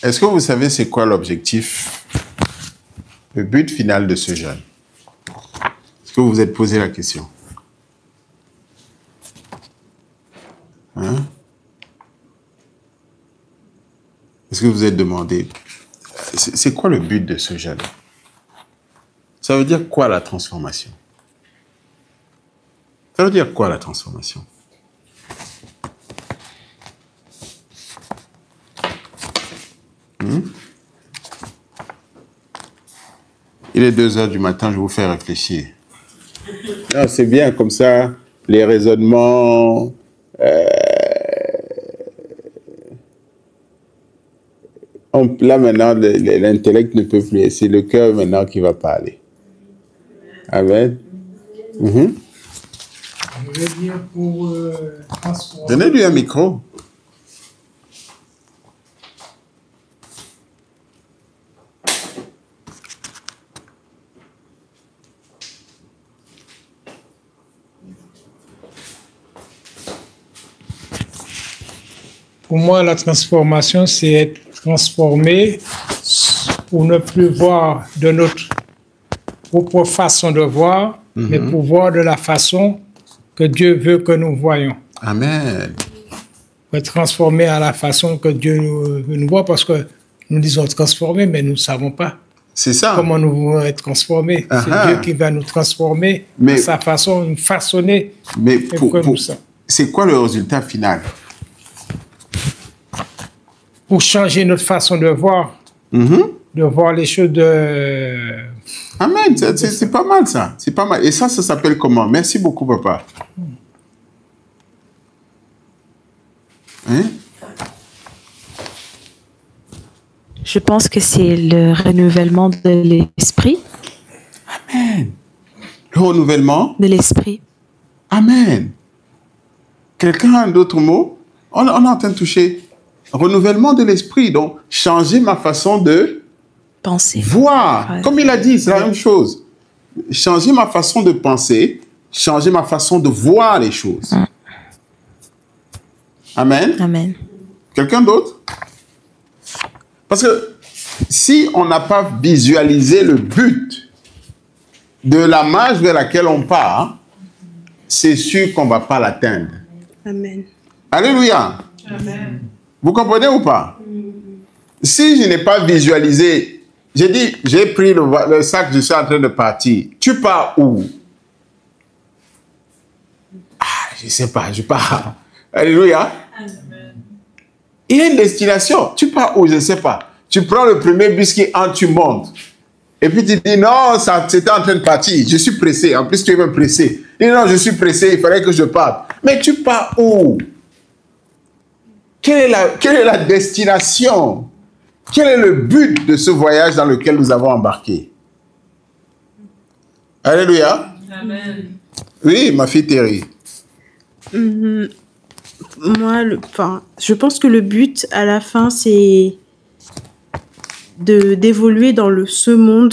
Est-ce que vous savez c'est quoi l'objectif, le but final de ce jeûne? Est-ce que vous vous êtes posé la question? Hein? Est-ce que vous vous êtes demandé, c'est quoi le but de ce jeûne? Ça veut dire quoi la transformation? Ça veut dire quoi la transformation? Il est 2 heures du matin, je vous fais réfléchir. Ah, c'est bien, comme ça, les raisonnements... là, maintenant, l'intellect ne peut plus. C'est le cœur, maintenant, qui va parler. Amen. Je veux dire pour transformer... Donnez-lui un micro. Pour moi, la transformation, c'est être transformé pour ne plus voir de notre propre façon de voir, mais pour voir de la façon que Dieu veut que nous voyons. Amen. Être transformé à la façon que Dieu veut nous voir, parce que nous disons transformer, mais nous ne savons pas C'est ça. comment nous voulons être transformés. C'est Dieu qui va nous transformer à sa façon, nous façonner. Mais c'est quoi le résultat final? Pour changer notre façon de voir les choses de... Amen, c'est pas mal ça, c'est pas mal. Et ça s'appelle comment? Merci beaucoup, papa. Hein? Je pense que c'est le renouvellement de l'esprit. Amen. Le renouvellement de l'esprit. Amen. Quelqu'un a d'autres mots? On est en train de toucher. Renouvellement de l'esprit, donc changer ma façon de penser. Voir. Ouais. Comme il a dit, c'est la même chose. Changer ma façon de penser, changer ma façon de voir les choses. Amen. Amen. Quelqu'un d'autre? Parce que si on n'a pas visualisé le but de la marche vers laquelle on part, c'est sûr qu'on ne va pas l'atteindre. Amen. Alléluia. Amen. Vous comprenez ou pas? Si je n'ai pas visualisé, j'ai dit, j'ai pris le sac, je suis en train de partir. Tu pars où? Ah, je ne sais pas, je pars. Alléluia. Amen. Il y a une destination. Tu pars où? Je ne sais pas. Tu prends le premier bus qui entre, tu montes. Et puis tu dis, non, c'était en train de partir. Je suis pressé. En plus, tu es même pressé. Et non, je suis pressé, il fallait que je parte. Mais tu pars où? Quelle est la destination? Quel est le but de ce voyage dans lequel nous avons embarqué? Alléluia. Amen. Oui, ma fille Thierry. Moi, je pense que le but, à la fin, c'est d'évoluer dans ce monde,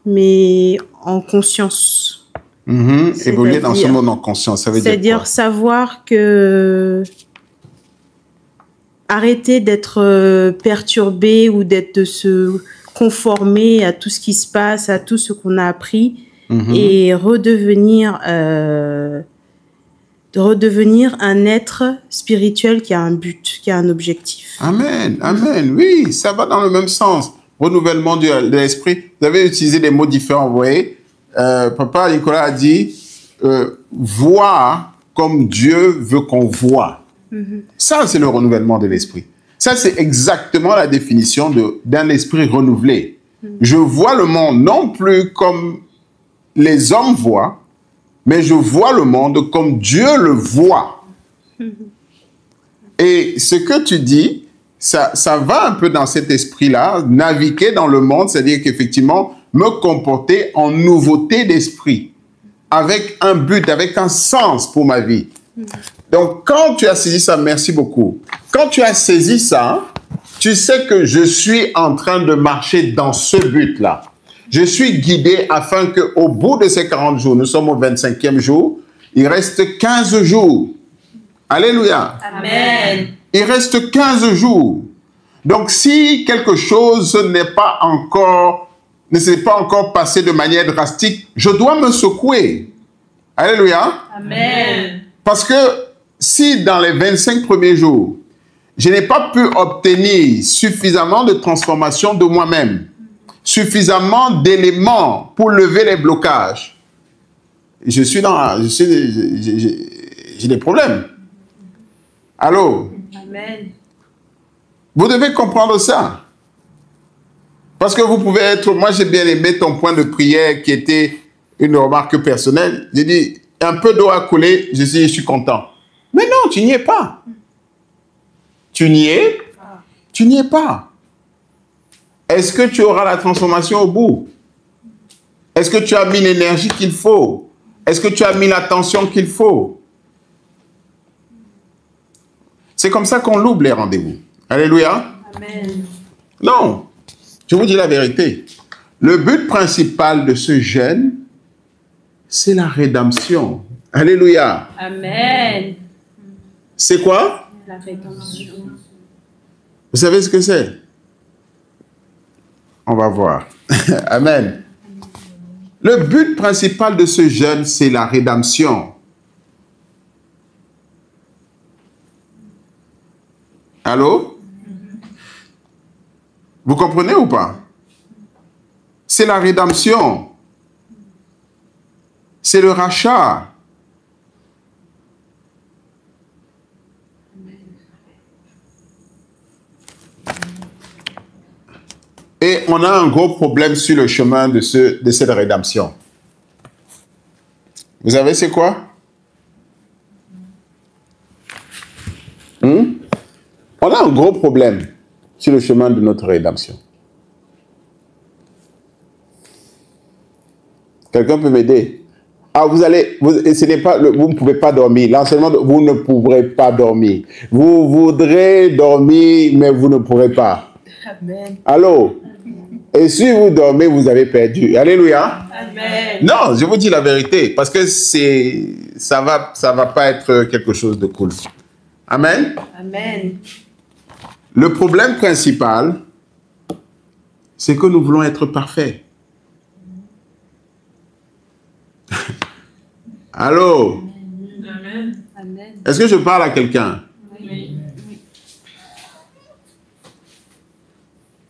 mais en conscience. Évoluer dans ce monde en conscience, ça veut dire quoi? C'est-à-dire savoir que... Arrêter d'être perturbé ou de se conformer à tout ce qui se passe, à tout ce qu'on a appris et redevenir un être spirituel qui a un but, qui a un objectif. Amen, amen, oui, ça va dans le même sens. Renouvellement de l'esprit. Vous avez utilisé des mots différents, vous voyez. Papa Nicolas a dit voir comme Dieu veut qu'on voit. Ça, c'est le renouvellement de l'esprit. Ça, c'est exactement la définition d'un esprit renouvelé. Je vois le monde non plus comme les hommes voient, mais je vois le monde comme Dieu le voit. Et ce que tu dis, ça va un peu dans cet esprit-là, naviguer dans le monde, c'est-à-dire qu'effectivement, me comporter en nouveauté d'esprit, avec un but, avec un sens pour ma vie. Donc, quand tu as saisi ça, merci beaucoup. Quand tu as saisi ça, tu sais que je suis en train de marcher dans ce but-là. Je suis guidé afin qu'au bout de ces 40 jours, nous sommes au 25e jour, il reste 15 jours. Alléluia. Amen. Il reste 15 jours. Donc, si quelque chose ne s'est pas encore passé de manière drastique, je dois me secouer. Alléluia. Amen. Parce que si dans les 25 premiers jours, je n'ai pas pu obtenir suffisamment de transformation de moi-même, suffisamment d'éléments pour lever les blocages, j'ai des problèmes. Allô? Amen. Vous devez comprendre ça. Parce que vous pouvez être... Moi, j'ai bien aimé ton point de prière qui était une remarque personnelle. J'ai dit, un peu d'eau à couler, je suis content. Mais non, tu n'y es pas. Tu n'y es? Tu n'y es pas. Est-ce que tu auras la transformation au bout? Est-ce que tu as mis l'énergie qu'il faut? Est-ce que tu as mis l'attention qu'il faut? C'est comme ça qu'on loupe les rendez-vous. Alléluia. Amen. Non, je vous dis la vérité. Le but principal de ce jeûne, c'est la rédemption. Alléluia. Amen. C'est quoi? La rédemption. Vous savez ce que c'est? On va voir. Amen. Le but principal de ce jeûne, c'est la rédemption. Allô? Vous comprenez ou pas? C'est la rédemption. C'est le rachat. Et on a un gros problème sur le chemin de cette rédemption. Vous savez c'est quoi? On a un gros problème sur le chemin de notre rédemption. Quelqu'un peut m'aider? Ah, vous ne pouvez pas dormir. L'enseignement, vous ne pourrez pas dormir. Vous voudrez dormir, mais vous ne pourrez pas. Amen. Allô? Et si vous dormez, vous avez perdu. Alléluia. Amen. Non, je vous dis la vérité, parce que ça va pas être quelque chose de cool. Amen. Amen. Le problème principal, c'est que nous voulons être parfaits. Allô? Amen. Amen. Est-ce que je parle à quelqu'un? Oui.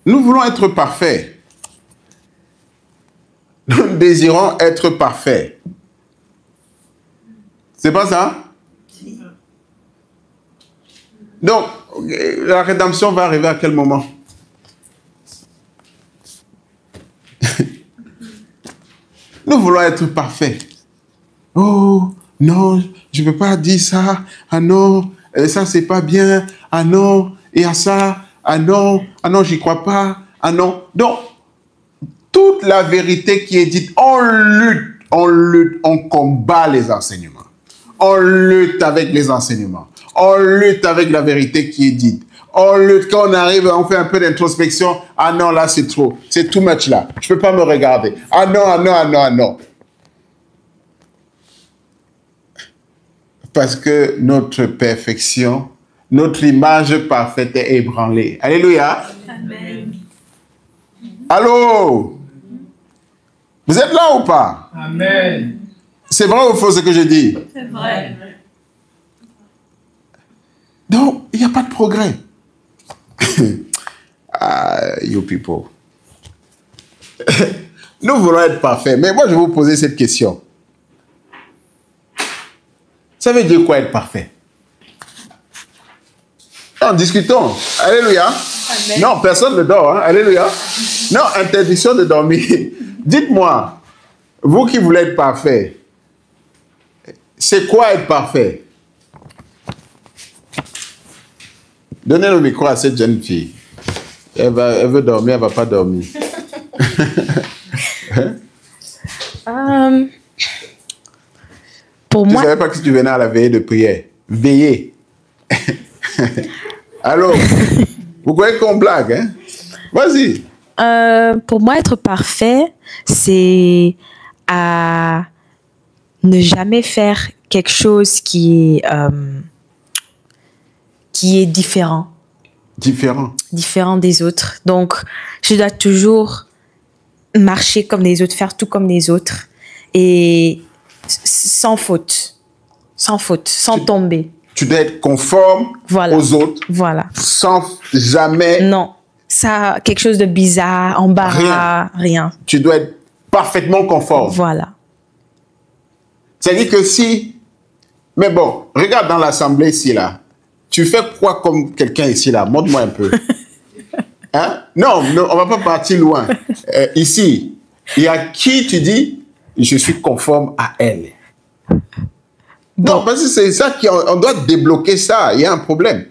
Nous voulons être parfaits. Nous désirons être parfaits. C'est pas ça? Donc, la rédemption va arriver à quel moment? Nous voulons être parfaits. Oh, non, je ne peux pas dire ça. Ah non, ça c'est pas bien. Ah non, et à ça. Ah non, j'y crois pas. Ah non. Donc, toute la vérité qui est dite, on lutte, on combat les enseignements. On lutte avec les enseignements. On lutte avec la vérité qui est dite. On lutte, quand on arrive, on fait un peu d'introspection. Ah non, là c'est trop. C'est too much là. Je ne peux pas me regarder. Ah non, ah non, ah non, ah non. Parce que notre perfection, notre image parfaite est ébranlée. Alléluia. Amen. Allô? Vous êtes là ou pas? Amen. C'est vrai ou faux ce que je dis? C'est vrai. Donc, il n'y a pas de progrès. Ah, you people. Nous voulons être parfaits. Mais moi, je vais vous poser cette question. Ça veut dire quoi être parfait? Non, discutons. Alléluia. Amen. Non, personne ne dort. Hein? Alléluia. Non, interdiction de dormir. Dites-moi, vous qui voulez être parfait, c'est quoi être parfait? Donnez le micro à cette jeune fille. Elle veut dormir, elle ne va pas dormir. Pour Tu ne moi, savais pas que tu venais à la veillée de prière. Veiller. Allô? Vous croyez qu'on blague, hein? Vas-y. pour moi, être parfait, c'est à ne jamais faire quelque chose qui est différent. différent des autres. Donc, je dois toujours marcher comme les autres, faire tout comme les autres et sans faute, sans tomber. Tu dois être conforme aux autres. Voilà. Sans jamais... Non, ça, quelque chose de bizarre, embarras, rien. Tu dois être parfaitement conforme. Voilà. C'est-à-dire que si... Mais bon, regarde dans l'assemblée ici, là. Tu fais quoi comme quelqu'un ici, là? Montre-moi un peu. Hein? Non, on ne va pas partir loin. Ici, il y a qui tu dis, je suis conforme à elle? Non, parce que c'est ça qu'on doit débloquer ça. Il y a un problème.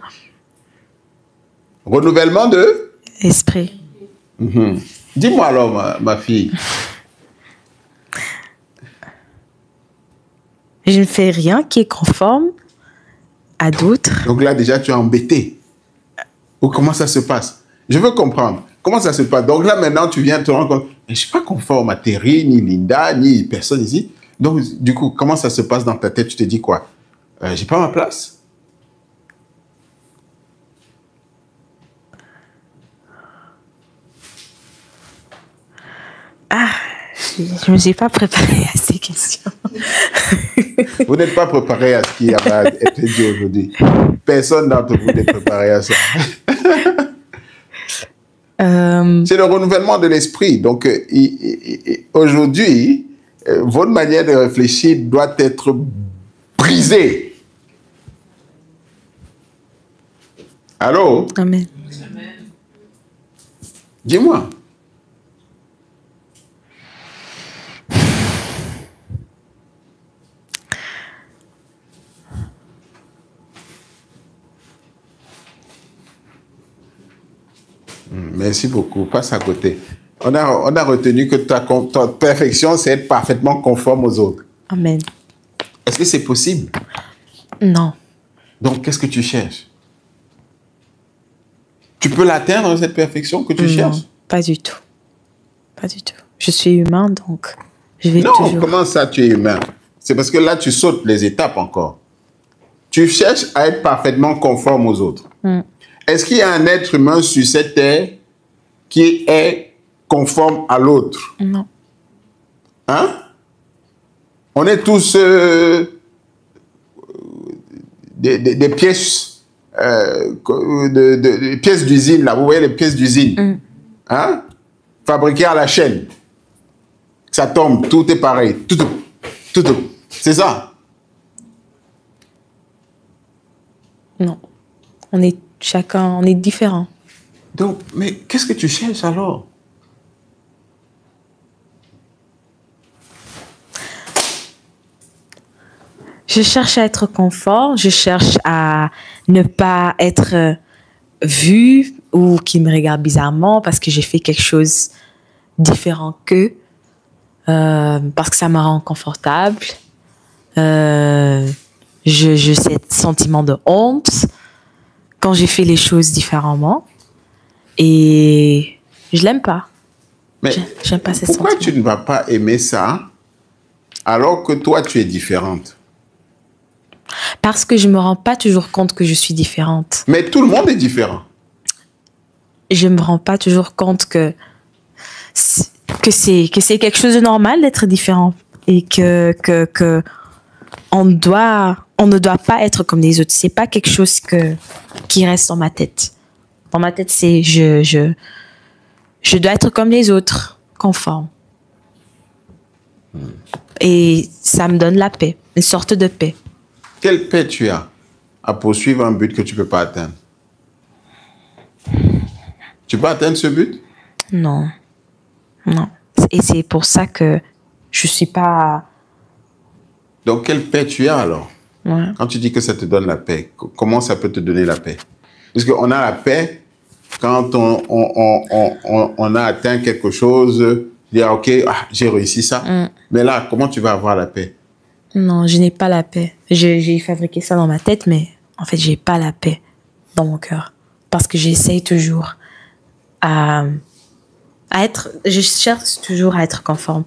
Renouvellement de? Esprit. Dis-moi alors, ma fille. Je ne fais rien qui est conforme à d'autres. Donc là, déjà, tu es embêté. Ou comment ça se passe? Je veux comprendre. Comment ça se passe? Donc là, maintenant, tu viens te rendre compte, je ne suis pas conforme à Terry, ni Linda, ni personne ici. Donc, du coup, comment ça se passe dans ta tête? Tu te dis quoi? J'ai pas ma place? Ah, je ne me suis pas préparée à ces questions. Vous n'êtes pas préparé à ce qui va être dit aujourd'hui. Personne d'entre vous n'est préparé à ça. C'est le renouvellement de l'esprit. Donc, aujourd'hui, votre manière de réfléchir doit être brisée. Allô? Amen. Dis-moi. Merci beaucoup. Passe à côté. On a retenu que ta perfection, c'est être parfaitement conforme aux autres. Amen. Est-ce que c'est possible? Non. Donc, qu'est-ce que tu cherches? Tu peux l'atteindre, cette perfection que tu cherches? Non, pas du tout. Pas du tout. Je suis humain, donc je vais non, toujours... comment ça, tu es humain? C'est parce que là, tu sautes les étapes encore. Tu cherches à être parfaitement conforme aux autres. Est-ce qu'il y a un être humain sur cette terre qui est conforme à l'autre? Non. Hein? On est tous des pièces, des pièces d'usine, là. Vous voyez les pièces d'usine? Hein? Fabriquées à la chaîne. Ça tombe, tout est pareil. Tout. C'est ça? Non. On est différents. Donc, mais qu'est-ce que tu cherches alors? Je cherche à être confort, je cherche à ne pas être vue ou qu'ils me regardent bizarrement parce que j'ai fait quelque chose différent qu'eux, parce que ça me rend confortable. J'ai ce sentiment de honte quand j'ai fait les choses différemment et je l'aime pas. Mais j'aime pas ces pourquoi sentiments. tu ne vas pas aimer ça alors que toi tu es différente? Parce que je me rends pas toujours compte que je suis différente. Mais tout le monde est différent. Je me rends pas toujours compte que c'est quelque chose de normal d'être différent et que on ne doit pas être comme les autres. C'est pas quelque chose qui reste dans ma tête. Dans ma tête, c'est je dois être comme les autres, conforme. Et ça me donne la paix, une sorte de paix. Quelle paix tu as à poursuivre un but que tu ne peux pas atteindre? Tu peux atteindre ce but? Non. Et c'est pour ça que je suis pas... Donc, quelle paix tu as alors? Ouais. Quand tu dis que ça te donne la paix, comment ça peut te donner la paix? Parce qu'on a la paix quand on a atteint quelque chose, dire ok, j'ai réussi ça. Mais là, comment tu vas avoir la paix? Non, je n'ai pas la paix. J'ai fabriqué ça dans ma tête, mais en fait, j'ai pas la paix dans mon cœur. Parce que j'essaye toujours je cherche toujours à être conforme.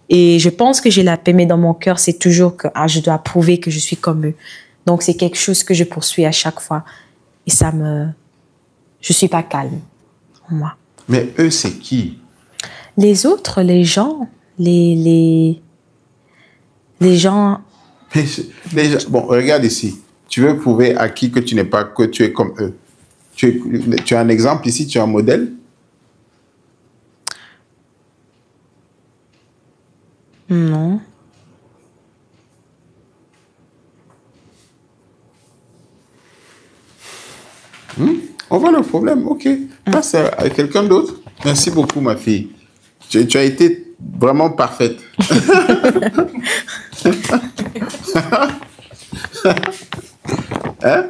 Et je pense que j'ai la paix, mais dans mon cœur, c'est toujours que je dois prouver que je suis comme eux. Donc, c'est quelque chose que je poursuis à chaque fois. Et ça me je suis pas calme, moi. Mais eux, c'est qui? Les autres, les gens, les gens. Bon, regarde ici. Tu veux prouver à qui que tu n'es pas, que tu es comme eux. Tu as un exemple ici, tu as un modèle? Non. On voit le problème, ok. Passe à quelqu'un d'autre. Merci beaucoup, ma fille. Tu as été vraiment parfaite. Hein?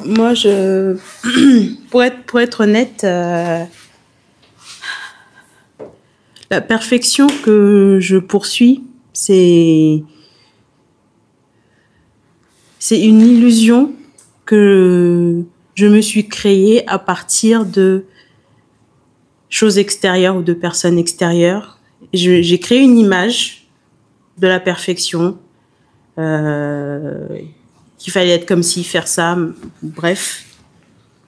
Moi, pour être honnête, la perfection que je poursuis, c'est une illusion que je me suis créée à partir de choses extérieures ou de personnes extérieures. J'ai créé une image de la perfection, qu'il fallait être comme ci, faire ça, bref.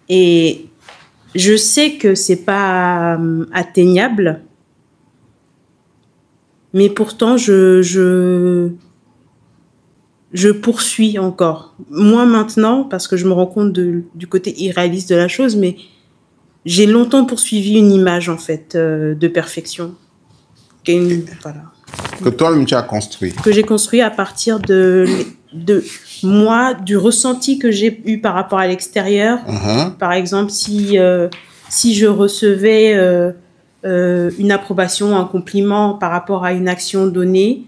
Et je sais que c'est pas atteignable, mais pourtant je poursuis encore. Moins maintenant, parce que je me rends compte du côté irréaliste de la chose, mais j'ai longtemps poursuivi une image, en fait, de perfection. Voilà. Que toi-même tu as construit. Que j'ai construit à partir de moi, du ressenti que j'ai eu par rapport à l'extérieur. Par exemple, si je recevais une approbation, un compliment par rapport à une action donnée,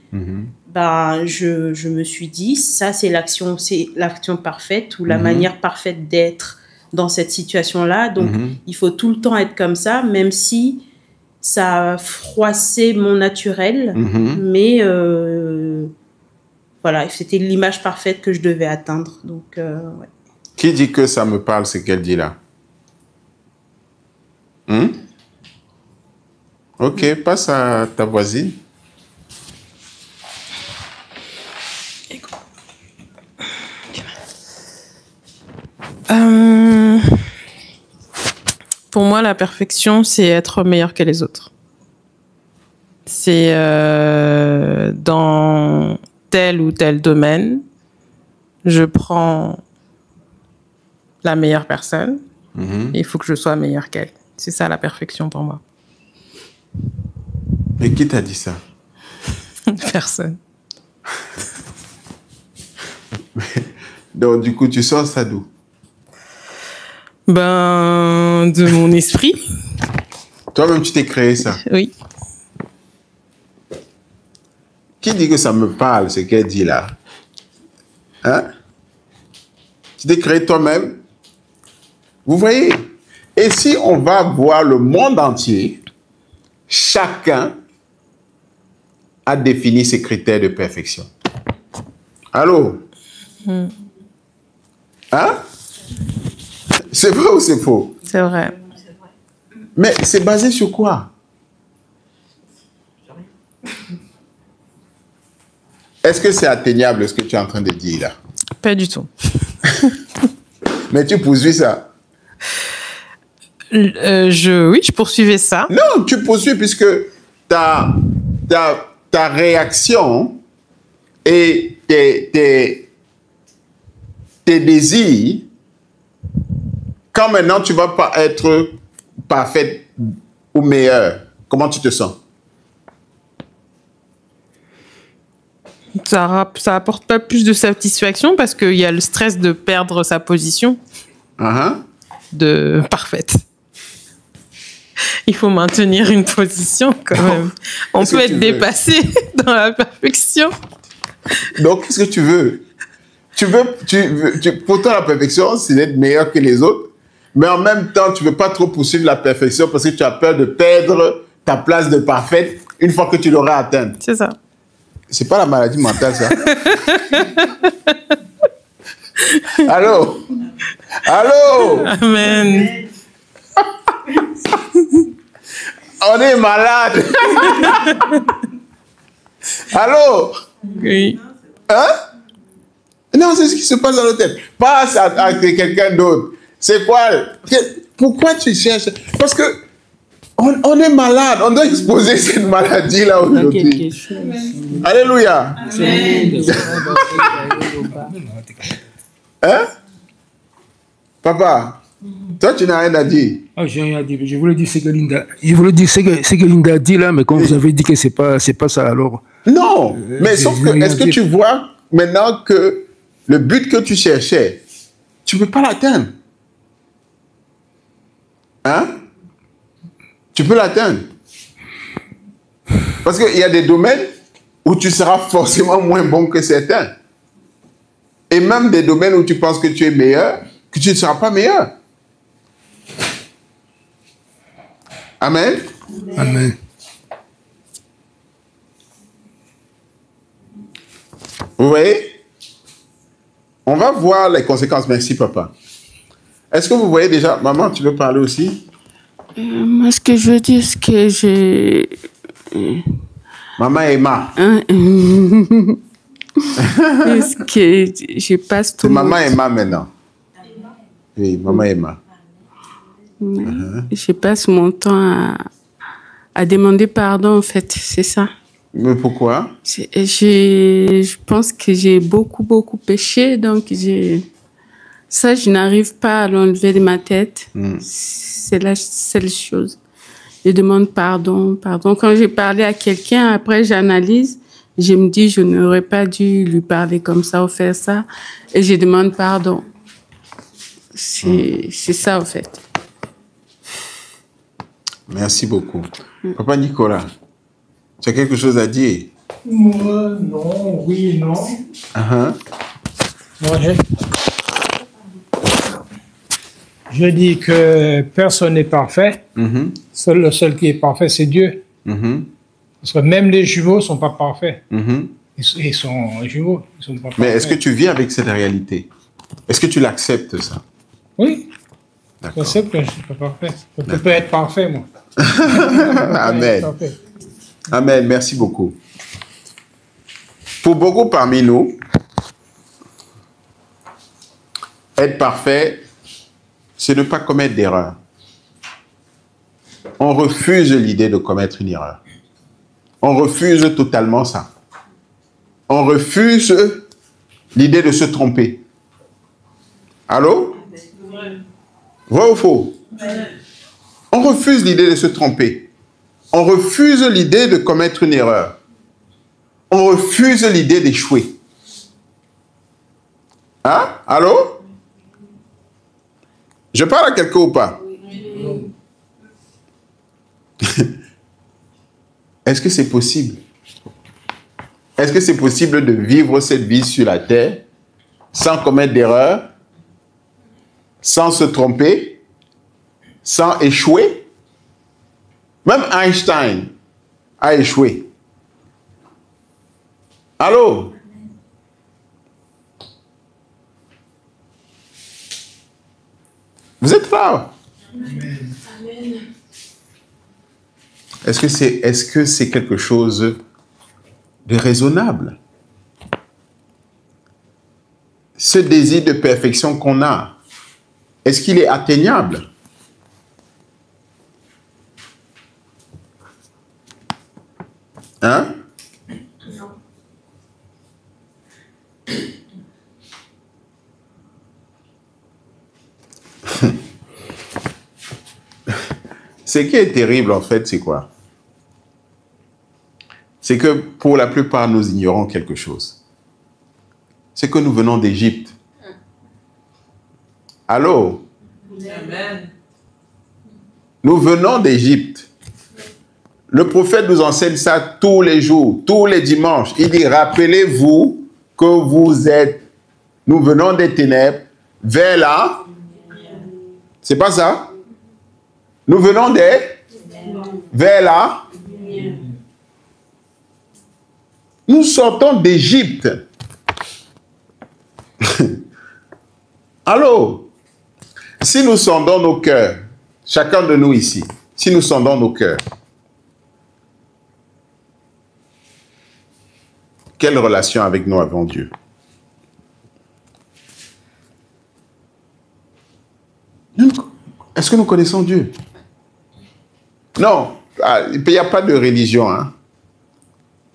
ben, je me suis dit, ça c'est l'action parfaite ou la manière parfaite d'être dans cette situation-là. Donc, il faut tout le temps être comme ça, même si ça a froissé mon naturel, mais voilà, c'était l'image parfaite que je devais atteindre. Donc, ouais. Qui dit que ça me parle, c'est qu'elle dit là? Ok, passe à ta voisine. Pour moi, la perfection, c'est être meilleur que les autres. C'est dans tel ou tel domaine, je prends la meilleure personne et il faut que je sois meilleur qu'elle. C'est ça la perfection pour moi. Mais qui t'a dit ça? Personne. Donc, du coup, tu sors ça d'où? Ben, de mon esprit. Toi-même, tu t'es créé ça? Oui. Qui dit que ça me parle, ce qu'elle dit là? Hein? Tu t'es créé toi-même? Vous voyez? Et si on va voir le monde entier, chacun a défini ses critères de perfection. Allô? Hein? C'est vrai ou c'est faux? C'est vrai. Mais c'est basé sur quoi? Est-ce que c'est atteignable ce que tu es en train de dire là? Pas du tout. Mais tu poursuis ça? Oui, je poursuivais ça. Non, tu poursuis puisque ta réaction et tes désirs, quand maintenant tu vas pas être parfaite ou meilleure, comment tu te sens? Ça apporte pas plus de satisfaction parce qu'il y a le stress de perdre sa position de parfaite. Il faut maintenir une position quand même. On peut être dépassé dans la perfection. Donc, qu'est-ce que tu veux? Pour toi, la perfection, c'est d'être meilleur que les autres, mais en même temps, tu ne veux pas trop poursuivre la perfection parce que tu as peur de perdre ta place de parfaite une fois que tu l'auras atteinte. C'est ça. C'est pas la maladie mentale, ça. Allô? Allô? Amen. On est malade. Allô? Oui. Hein? Non, Non, c'est ce qui se passe dans notre tête. Passe à quelqu'un d'autre. C'est quoi? Pourquoi tu cherches? Parce que on est malade. On doit exposer cette maladie-là aujourd'hui. Alléluia. Hein? Papa, toi, tu n'as rien à dire. Ah, j'ai rien à dire. Je voulais dire ce que Linda, a dit là, mais quand vous avez dit que c'est pas ça alors. Non, mais sauf que, est-ce que tu vois maintenant que le but que tu cherchais, tu ne peux pas l'atteindre? Hein? Tu peux l'atteindre. Parce qu'il y a des domaines où tu seras forcément moins bon que certains. Et même des domaines où tu penses que tu es meilleur, que tu ne seras pas meilleur. Amen. Amen. Vous voyez? On va voir les conséquences. Merci, papa. Est-ce que vous voyez déjà... Maman, tu veux parler aussi? Moi, ce que je veux dire, c'est que j'ai... Maman Emma. Est-ce que je passe tout... C'est Maman Emma maintenant. Oui, Maman Emma. Je passe mon temps à demander pardon, en fait, c'est ça. Mais pourquoi? Je pense que j'ai beaucoup péché, donc ça, je n'arrive pas à l'enlever de ma tête. C'est la seule chose. Je demande pardon. Quand j'ai parlé à quelqu'un, après j'analyse, je me dis, je n'aurais pas dû lui parler comme ça ou faire ça. Et je demande pardon. C'est ça, en fait. Merci beaucoup. Papa Nicolas, tu as quelque chose à dire? Moi, non, oui, non. Moi, je dis que personne n'est parfait. Le seul qui est parfait, c'est Dieu. Parce que même les jumeaux ne sont pas parfaits. Ils sont jumeaux, ils sont pas parfaits. Mais est-ce que tu vis avec cette réalité? Est-ce que tu l'acceptes, ça? Oui. Je sais que je ne suis pas parfait. Je peux être parfait, moi. Amen. Amen. Merci beaucoup. Pour beaucoup parmi nous, être parfait, c'est ne pas commettre d'erreur. On refuse l'idée de commettre une erreur. On refuse totalement ça. On refuse l'idée de se tromper. Allô? Vrai ou faux? On refuse l'idée de se tromper. On refuse l'idée de commettre une erreur. On refuse l'idée d'échouer. Hein? Allô? Je parle à quelqu'un ou pas? Est-ce que c'est possible? Est-ce que c'est possible de vivre cette vie sur la terre sans commettre d'erreur, sans se tromper, sans échouer? Même Einstein a échoué. Allô? Vous êtes là? Est-ce que c'est quelque chose de raisonnable? Ce désir de perfection qu'on a, est-ce qu'il est atteignable? Hein? Ce qui est terrible, en fait, c'est quoi? C'est que pour la plupart, nous ignorons quelque chose. C'est que nous venons d'Égypte. Allô? Amen. Nous venons d'Égypte. Le prophète nous enseigne ça tous les jours, tous les dimanches. Il dit, rappelez-vous que vous êtes, nous venons des ténèbres vers la... C'est pas ça? Nous venons des... vers la... Nous sortons d'Égypte. Allô? Si nous sondons nos cœurs, chacun de nous ici, si nous sondons nos cœurs, quelle relation avec nous avons Dieu? Est-ce que nous connaissons Dieu? Non, il n'y a pas de religion. Hein.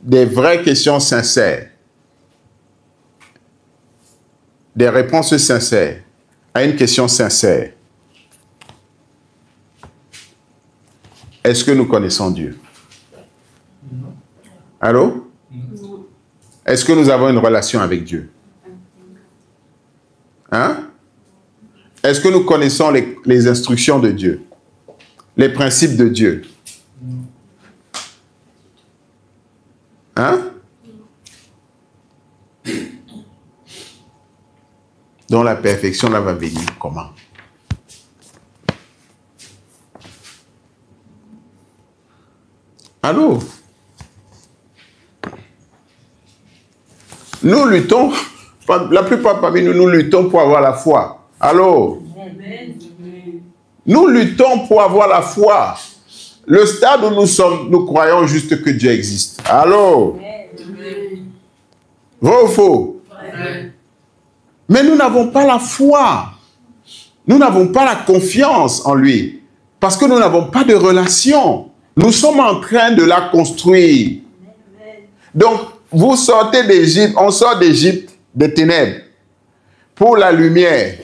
Des vraies questions sincères. Des réponses sincères à une question sincère. Est-ce que nous connaissons Dieu? Allô? Est-ce que nous avons une relation avec Dieu? Hein? Est-ce que nous connaissons les instructions de Dieu? Les principes de Dieu? Hein? Donc la perfection là va venir comment? Allô? Nous luttons, la plupart parmi nous, nous luttons pour avoir la foi. Allô? Nous luttons pour avoir la foi. Le stade où nous sommes, nous croyons juste que Dieu existe. Allô? Vrai ou faux? Mais nous n'avons pas la foi. Nous n'avons pas la confiance en lui. Parce que nous n'avons pas de relation. Nous sommes en train de la construire. Donc, vous sortez d'Égypte, on sort d'Égypte, des ténèbres, pour la lumière.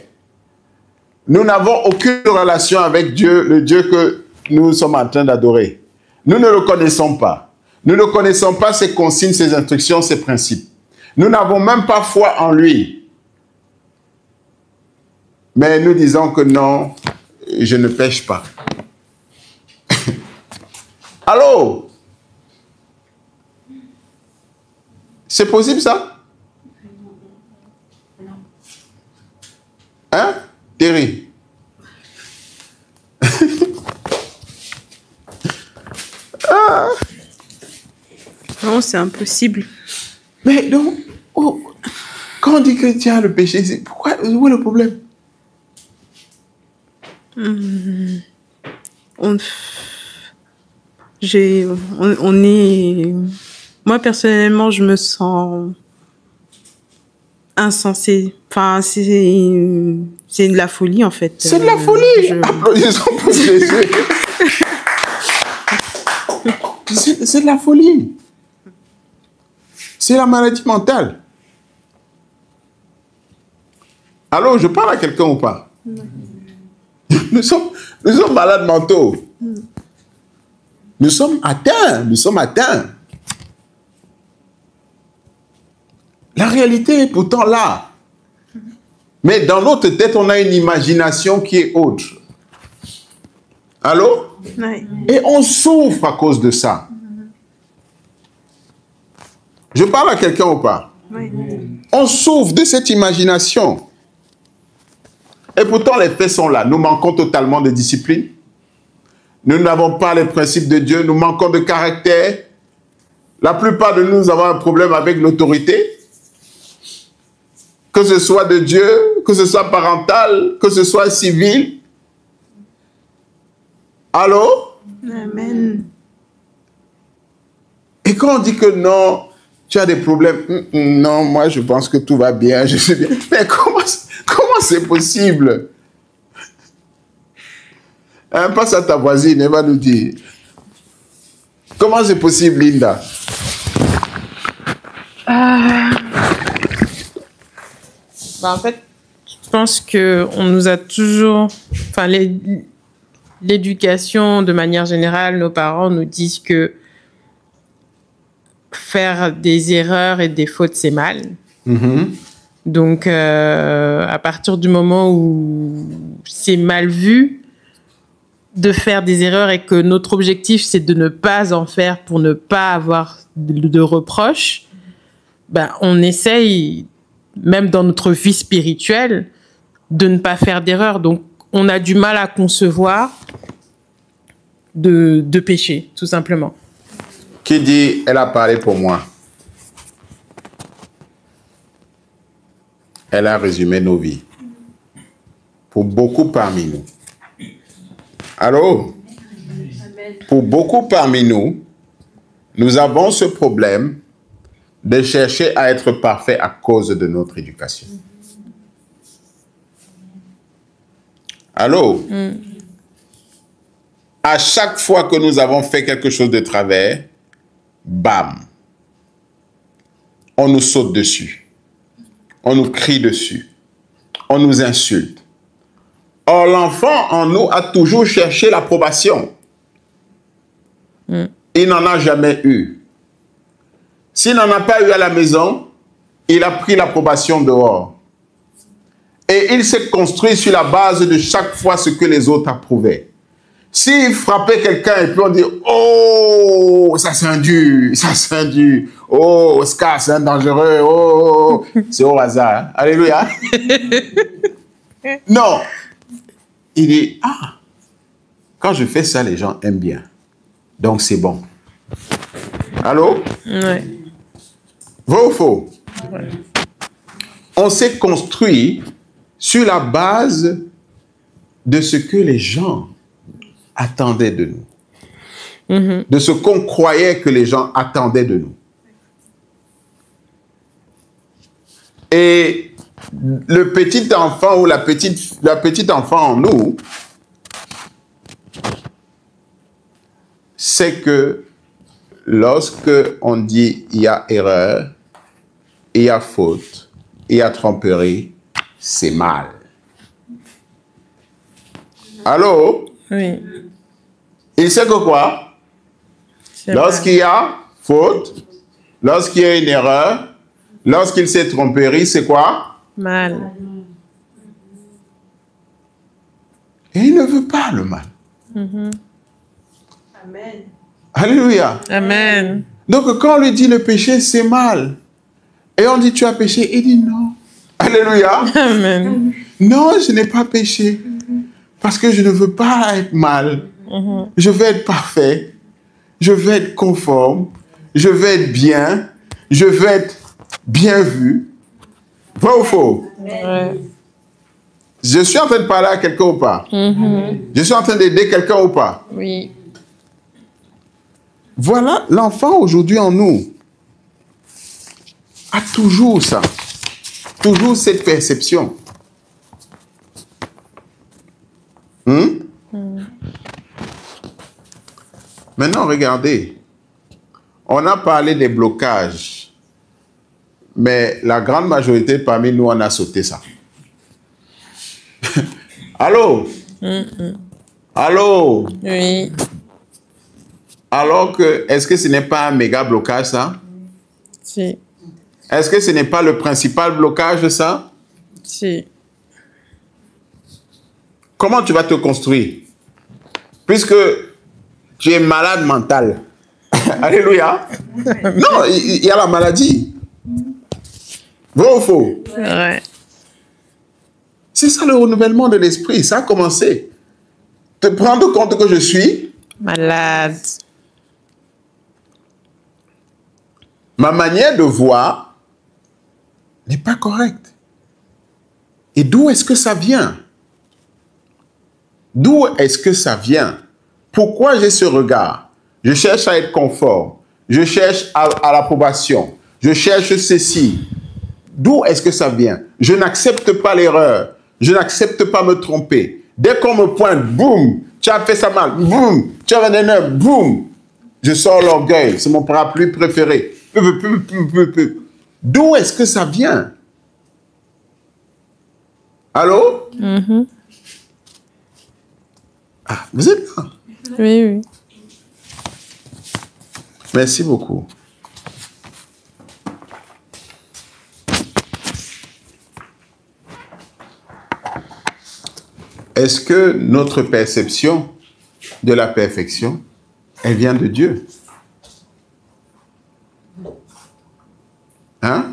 Nous n'avons aucune relation avec Dieu, le Dieu que nous sommes en train d'adorer. Nous ne le connaissons pas. Nous ne connaissons pas ses consignes, ses instructions, ses principes. Nous n'avons même pas foi en lui. Mais nous disons que non, je ne pêche pas. Allô? C'est possible ça? Hein? Terry? Ah. Non, c'est impossible. Mais donc, quand on dit que tu as le péché, pourquoi, où est le problème? On est... Moi, personnellement, je me sens insensée. Enfin, c'est de la folie, en fait. C'est de la folie! Applaudissons pour Jésus. C'est de la folie. C'est la maladie mentale. Allô, je parle à quelqu'un ou pas? Nous sommes malades mentaux. Nous sommes atteints. La réalité est pourtant là. Mais dans notre tête, on a une imagination qui est autre. Allô? Oui. Et on souffre à cause de ça. Je parle à quelqu'un ou pas? Oui. On souffre de cette imagination. Et pourtant, les faits sont là. Nous manquons totalement de discipline. Nous n'avons pas les principes de Dieu. Nous manquons de caractère. La plupart de nous avons un problème avec l'autorité. Que ce soit de Dieu, que ce soit parental, que ce soit civil. Allô? Amen. Et quand on dit que non, tu as des problèmes. Non, moi je pense que tout va bien. Je suis bien. Mais comment c'est possible? Hein, passe à ta voisine, elle va nous dire. Comment c'est possible, Linda? En fait, je pense qu'on nous a toujours... Enfin, l'éducation, de manière générale, nos parents nous disent que faire des erreurs et des fautes, c'est mal. Donc, à partir du moment où c'est mal vu de faire des erreurs et que notre objectif, c'est de ne pas en faire pour ne pas avoir de reproches, ben, on essaye, même dans notre vie spirituelle, de ne pas faire d'erreurs. Donc, on a du mal à concevoir de péché, tout simplement. Qui dit, elle a parlé pour moi? Elle a résumé nos vies. Pour beaucoup parmi nous. Allô? Pour beaucoup parmi nous, nous avons ce problème de chercher à être parfait à cause de notre éducation. Allô? À chaque fois que nous avons fait quelque chose de travers, bam, on nous saute dessus. On nous crie dessus. On nous insulte. Or, l'enfant en nous a toujours cherché l'approbation. Il n'en a jamais eu. S'il n'en a pas eu à la maison, il a pris l'approbation dehors. Et il s'est construit sur la base de chaque fois ce que les autres approuvaient. S'il frappait quelqu'un et puis on dit « Oh, ça c'est un dur, ça c'est un dur. Oh, Oscar, c'est un dangereux. Oh, c'est au hasard. Hein? Alléluia. » Non. Il dit « Ah, quand je fais ça, les gens aiment bien. Donc c'est bon. » Allô? Ouais. Vrai ou faux? Ouais. On s'est construit sur la base de ce que les gens attendaient de nous. De ce qu'on croyait que les gens attendaient de nous. Et le petit enfant ou la petite enfant en nous, c'est que lorsque on dit il y a erreur, il y a faute, il y a tromperie, c'est mal. Allô? Oui. Il sait que quoi? Lorsqu'il y a faute, lorsqu'il y a une erreur, lorsqu'il s'est tromperie, c'est quoi? Mal. Et il ne veut pas le mal. Amen. Alléluia. Amen. Donc quand on lui dit le péché, c'est mal. Et on dit tu as péché, il dit non. Alléluia. Amen. Non, je n'ai pas péché. Parce que je ne veux pas être mal. Je veux être parfait. Je veux être conforme. Je veux être bien. Je veux être bien vu. Vrai ou faux? Ouais. Je suis en train de parler à quelqu'un ou pas? Je suis en train d'aider quelqu'un ou pas? Oui. Voilà, l'enfant aujourd'hui en nous a toujours ça. Toujours cette perception. Maintenant, regardez. On a parlé des blocages. Mais la grande majorité parmi nous, on a sauté ça. Allô? Allô? Oui. Alors que, est-ce que ce n'est pas un méga blocage, ça? Si. Est-ce que ce n'est pas le principal blocage, ça? Si. Comment tu vas te construire? Puisque tu es malade mental. Alléluia. Non, il y a la maladie. Vrai ou faux? Ouais. C'est ça le renouvellement de l'esprit. Ça a commencé. Te prendre compte que je suis malade. Ma manière de voir n'est pas correcte. Et d'où est-ce que ça vient? D'où est-ce que ça vient? Pourquoi j'ai ce regard? Je cherche à être conforme. Je cherche à l'approbation. Je cherche ceci. D'où est-ce que ça vient? Je n'accepte pas l'erreur. Je n'accepte pas me tromper. Dès qu'on me pointe, boum, tu as fait ça mal, boum, tu as un nerfs, boum, je sors l'orgueil. C'est mon parapluie préféré. D'où est-ce que ça vient? Allô? Ah, vous êtes là? Oui, oui. Merci beaucoup. Est-ce que notre perception de la perfection, elle vient de Dieu? Hein?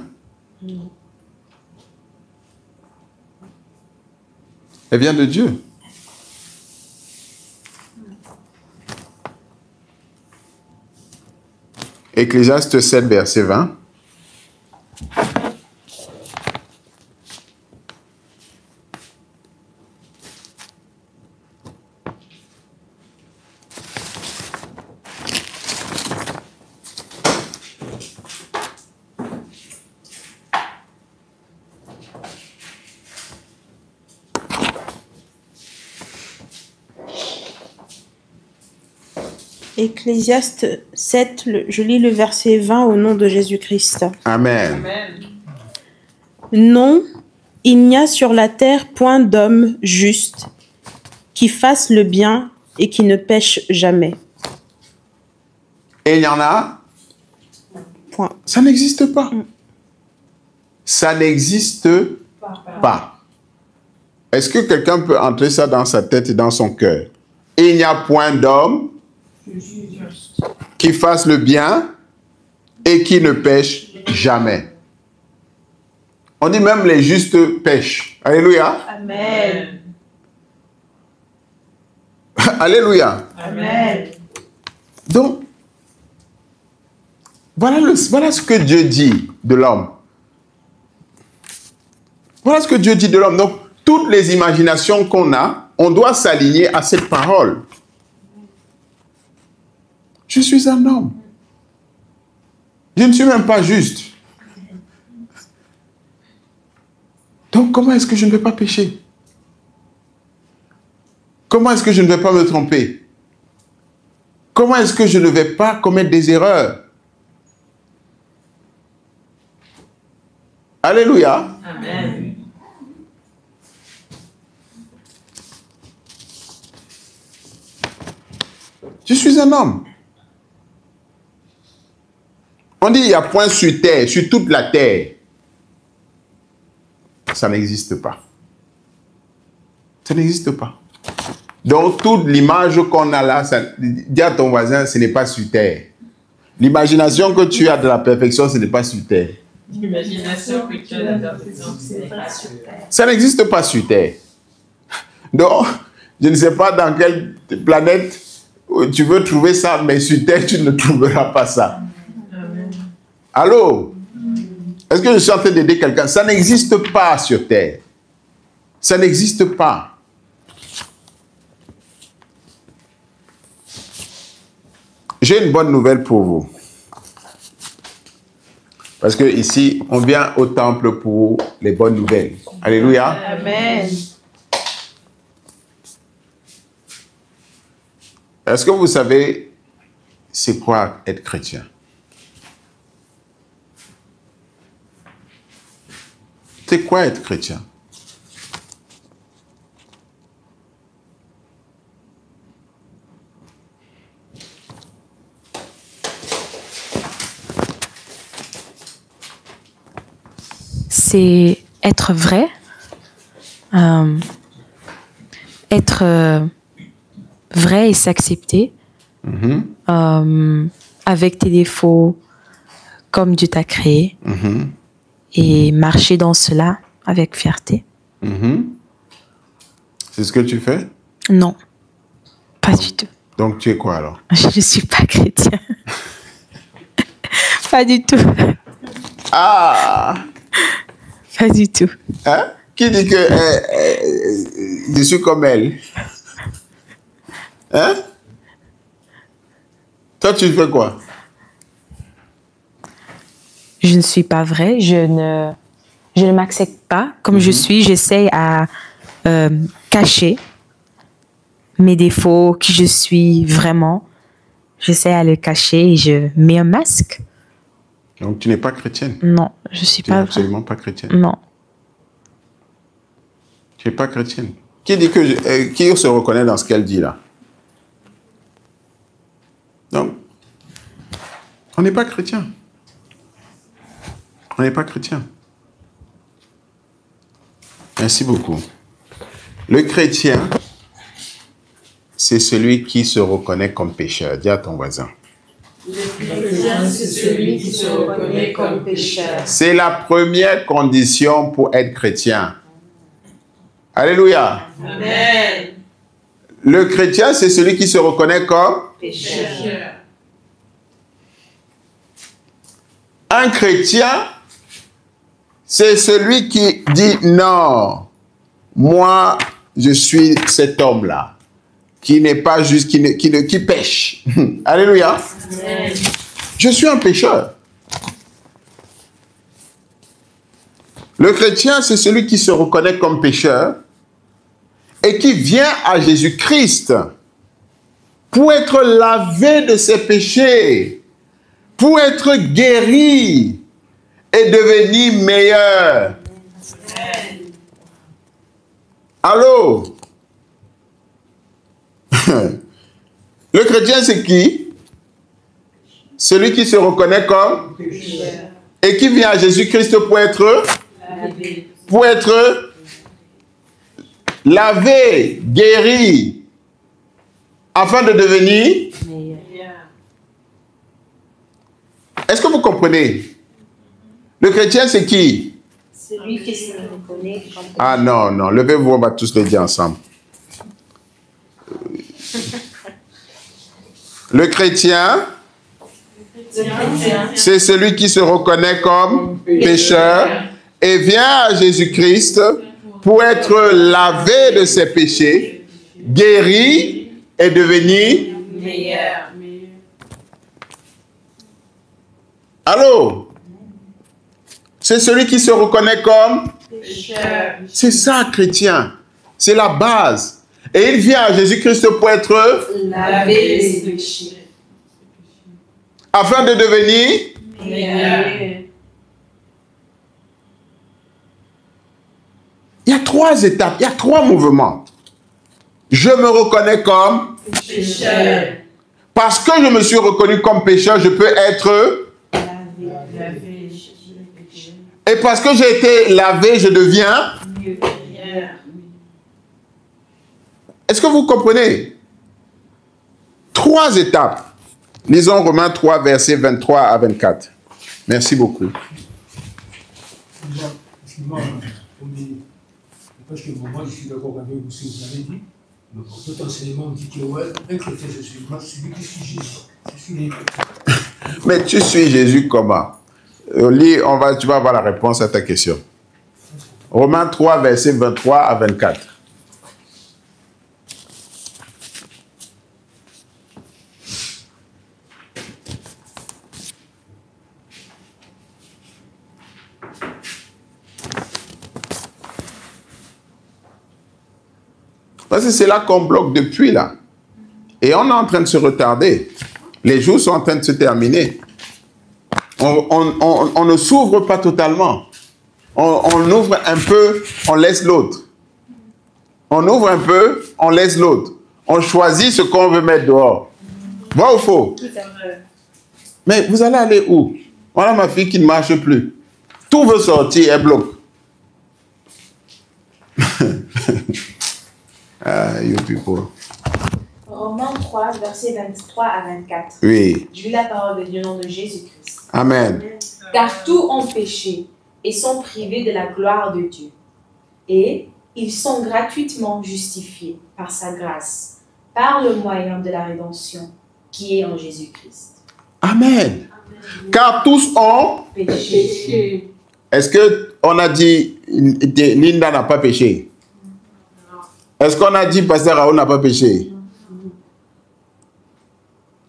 Elle vient de Dieu. Ecclésiaste 7, verset 20. Ecclésiaste 7, je lis le verset 20 au nom de Jésus-Christ. Amen. Non, il n'y a sur la terre point d'homme juste qui fasse le bien et qui ne pêche jamais. Et il y en a? Point. Ça n'existe pas. Ça n'existe pas. Est-ce que quelqu'un peut entrer ça dans sa tête et dans son cœur? Et il n'y a point d'homme qui fasse le bien et qui ne pêche jamais. On dit même les justes pêchent. Alléluia. Amen. Alléluia. Amen. Donc, voilà ce que Dieu dit de l'homme. Voilà ce que Dieu dit de l'homme. Donc, toutes les imaginations qu'on a, on doit s'aligner à cette parole. Je suis un homme. Je ne suis même pas juste. Donc, comment est-ce que je ne vais pas pécher? Comment est-ce que je ne vais pas me tromper? Comment est-ce que je ne vais pas commettre des erreurs? Alléluia. Amen. Je suis un homme. On dit il y a point sur terre, sur toute la terre. Ça n'existe pas. Ça n'existe pas. Donc, toute l'image qu'on a là, dis à ton voisin, ce n'est pas sur terre. L'imagination que tu as de la perfection, ce n'est pas sur terre. L'imagination que tu as de la perfection, ce n'est pas sur terre. Ça n'existe pas sur terre. Donc, je ne sais pas dans quelle planète tu veux trouver ça, mais sur terre, tu ne trouveras pas ça. Amen. Allô? Est-ce que je suis en train d'aider quelqu'un? Ça n'existe pas sur terre. Ça n'existe pas. J'ai une bonne nouvelle pour vous. Parce que ici, on vient au temple pour les bonnes nouvelles. Alléluia. Amen. Est-ce que vous savez c'est quoi être chrétien? C'est quoi être chrétien? C'est être vrai, être vrai et s'accepter avec tes défauts comme Dieu t'a créé et marcher dans cela avec fierté. C'est ce que tu fais? Non, pas du tout. Donc tu es quoi alors? Je ne suis pas chrétien. Pas du tout. Ah! Pas du tout. Hein? Qui dit que je suis comme elle? Hein? Toi, tu fais quoi? Je ne suis pas vrai. Je ne m'accepte pas comme je suis. J'essaie à cacher mes défauts, qui je suis vraiment. J'essaie à le cacher et je mets un masque. Donc, tu n'es pas chrétienne? Non, je ne suis Tu n'es pas absolument pas chrétienne? Non. Tu n'es pas chrétienne? Qui dit que qui se reconnaît dans ce qu'elle dit là? Donc, on n'est pas chrétien. On n'est pas chrétien. Merci beaucoup. Le chrétien, c'est celui qui se reconnaît comme pécheur. Dis à ton voisin. Le chrétien, c'est celui qui se reconnaît comme pécheur. C'est la première condition pour être chrétien. Alléluia. Amen. Le chrétien, c'est celui qui se reconnaît comme Pécheur. un chrétien, c'est celui qui dit non, moi, je suis cet homme-là, qui n'est pas juste, qui pêche. Alléluia. Amen. Je suis un pécheur. Le chrétien, c'est celui qui se reconnaît comme pécheur et qui vient à Jésus-Christ pour être lavé de ses péchés, pour être guéri et devenir meilleur. Allô? Le chrétien, c'est qui? Celui qui se reconnaît comme et qui vient à Jésus-Christ pour être lavé, guéri, afin de devenir. Est-ce que vous comprenez? Le chrétien, c'est qui? Celui qui se reconnaît comme... Ah non, non, levez-vous, on va tous le dire ensemble. Le chrétien, c'est celui qui se reconnaît comme pécheur et vient à Jésus-Christ pour être lavé de ses péchés, guéri et devenir Meilleur. Allô? C'est celui qui se reconnaît comme Pécheur. C'est ça, chrétien. C'est la base. Et il vient à Jésus-Christ pour être Laver les péchés. afin de devenir. Meilleur. Il y a 3 étapes, il y a 3 mouvements. Je me reconnais comme Pécheur. parce que je me suis reconnu comme pécheur, je peux être. Laver. Et parce que j'ai été lavé, je deviens. Meilleur. Est-ce que vous comprenez? 3 étapes. Lisons Romains 3, versets 23 à 24. Merci beaucoup. Excuse-moi, parce que moi, je suis d'accord avec vous, ce que vous avez dit. Tout enseignement me dit que, ouais, un chrétien, je suis. Moi, je suis lui qui suis Jésus. Je suis les chrétiens. Mais tu suis Jésus comment? Tu vas avoir la réponse à ta question. Romains 3, versets 23 à 24. Parce que c'est là qu'on bloque depuis là. Et on est en train de se retarder. Les jours sont en train de se terminer. On ne s'ouvre pas totalement. On ouvre un peu, on laisse l'autre. On ouvre un peu, on laisse l'autre. On choisit ce qu'on veut mettre dehors. Vrai ou faux? Mais vous allez aller où? Voilà ma fille qui ne marche plus. Tout veut sortir, elle bloque. You people. Romains 3, versets 23 à 24. Oui. Je lis la parole de Dieu au nom de Jésus-Christ. Amen. Car tous ont péché et sont privés de la gloire de Dieu. Et ils sont gratuitement justifiés par sa grâce, par le moyen de la rédemption qui est en Jésus-Christ. Amen. Car tous ont Péché. Est-ce qu'on a dit Linda n'a pas péché? Est-ce qu'on a dit Pasteur Raoul n'a pas péché?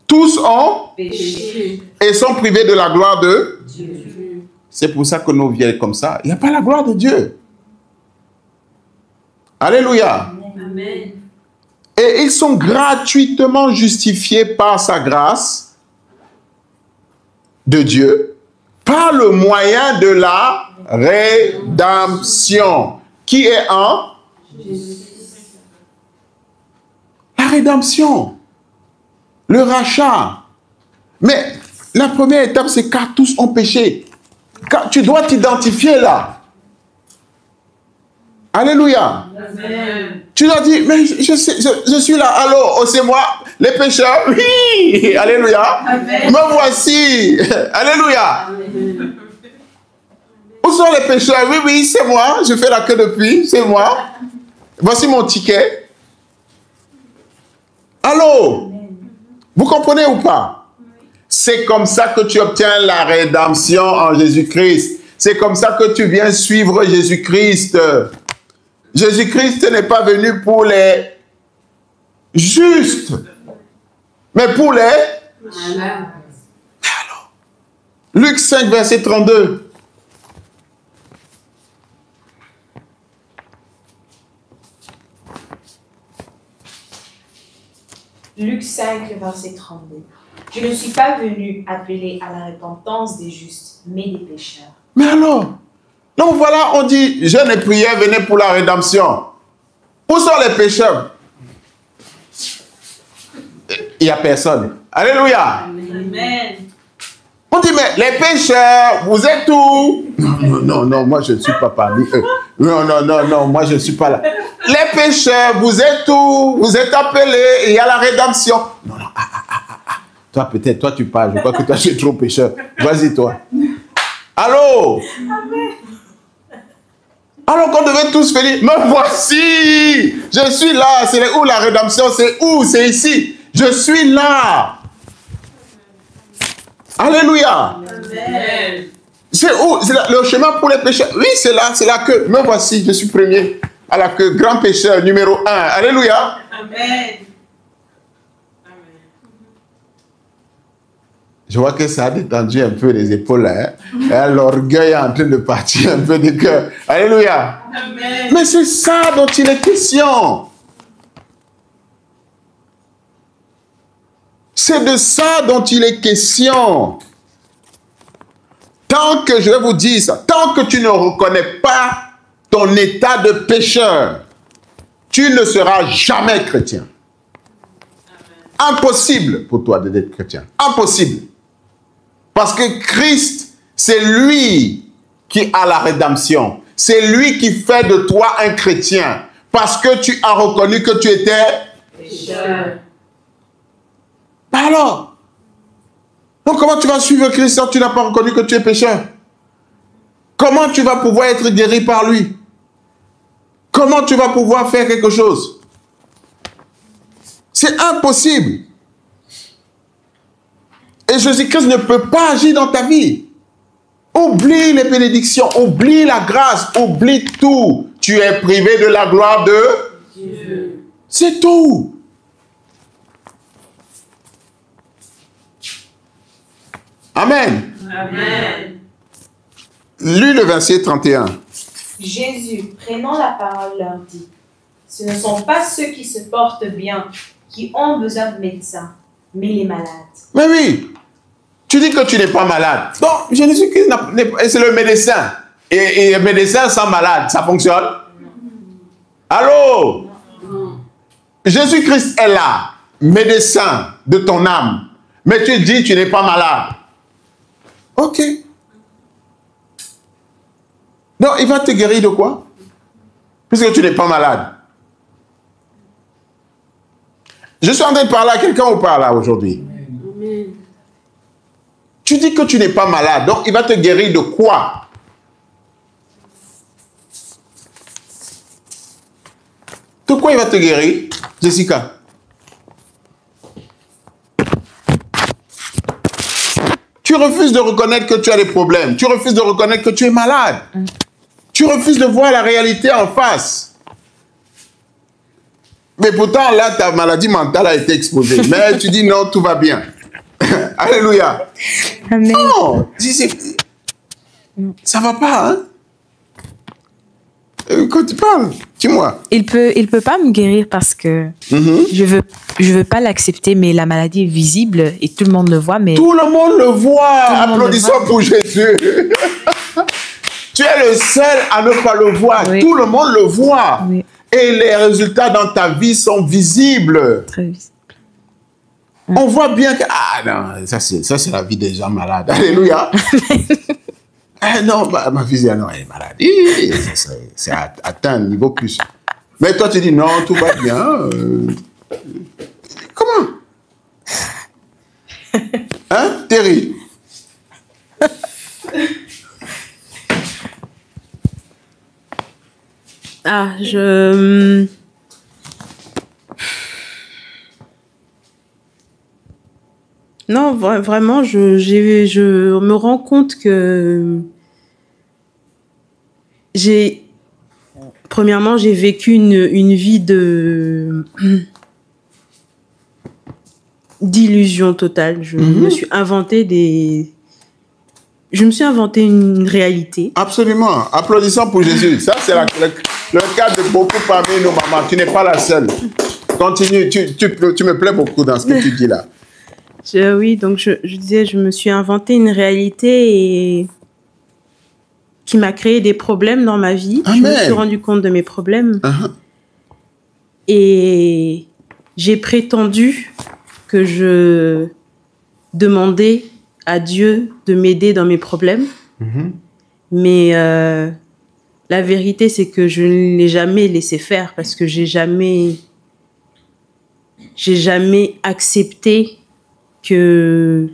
Tous ont Péché. et sont privés de la gloire de Dieu. C'est pour ça que nos vies sont comme ça. Il n'y a pas la gloire de Dieu. Alléluia. Amen. Et ils sont gratuitement justifiés par sa grâce de Dieu, par le moyen de la rédemption, qui est en la rédemption, le rachat. Mais la première étape, c'est car tous ont péché. Car tu dois t'identifier là. Alléluia. Amen. Tu dois dire, mais je suis là, allô, oh, c'est moi, les pécheurs, oui, alléluia. Amen. Me voici, alléluia. Où sont les pécheurs? Oui, oui, c'est moi, je fais la queue depuis, c'est moi. Voici mon ticket. Allô? Vous comprenez ou pas? C'est comme ça que tu obtiens la rédemption en Jésus-Christ. C'est comme ça que tu viens suivre Jésus-Christ. Jésus-Christ n'est pas venu pour les justes, mais pour les... Alors, Luc 5, verset 32. Luc 5, verset 32. Je ne suis pas venu appeler à la repentance des justes, mais des pécheurs. Mais alors? Donc voilà, on dit, jeûne et prière, venez pour la rédemption. Où sont les pécheurs? Il n'y a personne. Alléluia. Amen. On dit, mais les pécheurs, vous êtes où? Non, moi je ne suis pas parmi eux. Non, moi je ne suis pas là. Les pécheurs, vous êtes où? Vous êtes appelés, il y a la rédemption. Non, Toi, peut-être, toi tu parles. Je crois que toi tu es trop pécheur. Vas-y, toi. Allô? Alors qu'on devait tous venir. Me voici! Je suis là. C'est où la rédemption? C'est où? C'est ici. Je suis là. Alléluia. Amen. C'est où? C'est le chemin pour les pécheurs. Oui, c'est la queue. Me voici, je suis premier à la queue. Grand pécheur numéro 1. Alléluia. Amen. Je vois que ça a détendu un peu les épaules. Hein? L'orgueil est en train de partir un peu du cœur. Alléluia. Amen. Mais c'est ça dont il est question. C'est de ça dont il est question. Tant que, je vais vous dire ça, tant que tu ne reconnais pas ton état de pécheur, tu ne seras jamais chrétien. Impossible pour toi d'être chrétien. Impossible. Parce que Christ, c'est lui qui a la rédemption. C'est lui qui fait de toi un chrétien. Parce que tu as reconnu que tu étais Pécheur. Alors, donc comment tu vas suivre Christ si tu n'as pas reconnu que tu es pécheur? Comment tu vas pouvoir être guéri par lui? Comment tu vas pouvoir faire quelque chose? C'est impossible. Et Jésus-Christ ne peut pas agir dans ta vie. Oublie les bénédictions, oublie la grâce, oublie tout. Tu es privé de la gloire de Dieu. C'est tout. Amen. Amen. Lis le verset 31. Jésus, prenant la parole, leur dit, ce ne sont pas ceux qui se portent bien qui ont besoin de médecins, mais les malades. Mais oui, tu dis que tu n'es pas malade. Donc, Jésus-Christ, c'est le médecin. Et le médecin sans malade, ça fonctionne? Allô? Jésus-Christ est là, médecin de ton âme. Mais tu dis que tu n'es pas malade. Ok. Donc, il va te guérir de quoi? Puisque tu n'es pas malade. Je suis en train de parler à quelqu'un ou pas là aujourd'hui? Tu dis que tu n'es pas malade, donc il va te guérir de quoi? De quoi il va te guérir, Jessica? Tu refuses de reconnaître que tu as des problèmes. Tu refuses de reconnaître que tu es malade. Tu refuses de voir la réalité en face. Mais pourtant, là, ta maladie mentale a été exposée. Mais tu dis non, tout va bien. Alléluia. Amen. Non, ça va pas, hein? Quand tu parles, dis-moi. Il peut pas me guérir parce que je veux pas l'accepter, mais la maladie est visible et tout le monde le voit. Mais tout le monde le voit. Applaudissons pour Jésus. Tu es le seul à ne pas le voir. Oui. Tout le monde le voit. Oui. Et les résultats dans ta vie sont visibles. Très visibles. On voit bien que... Ah non, ça c'est la vie des gens malades. Alléluia. Non, ma fille, non, elle est malade. C'est atteint un niveau plus. Mais toi, tu dis non, tout va bien. Comment? Hein, Terry? Ah, Non, vraiment, je me rends compte que premièrement, j'ai vécu une vie d'illusion totale. Je me suis inventé une réalité. Absolument. Applaudissons pour Jésus. Ça, c'est le cas de beaucoup parmi nos mamans. Tu n'es pas la seule. continue. Tu me plais beaucoup dans ce que tu dis là. Oui, donc je disais, je me suis inventé une réalité qui m'a créé des problèmes dans ma vie. Amen. Je me suis rendu compte de mes problèmes. Et j'ai prétendu que je demandais à Dieu de m'aider dans mes problèmes. Mais la vérité, c'est que je ne l'ai jamais laissé faire parce que j'ai jamais accepté que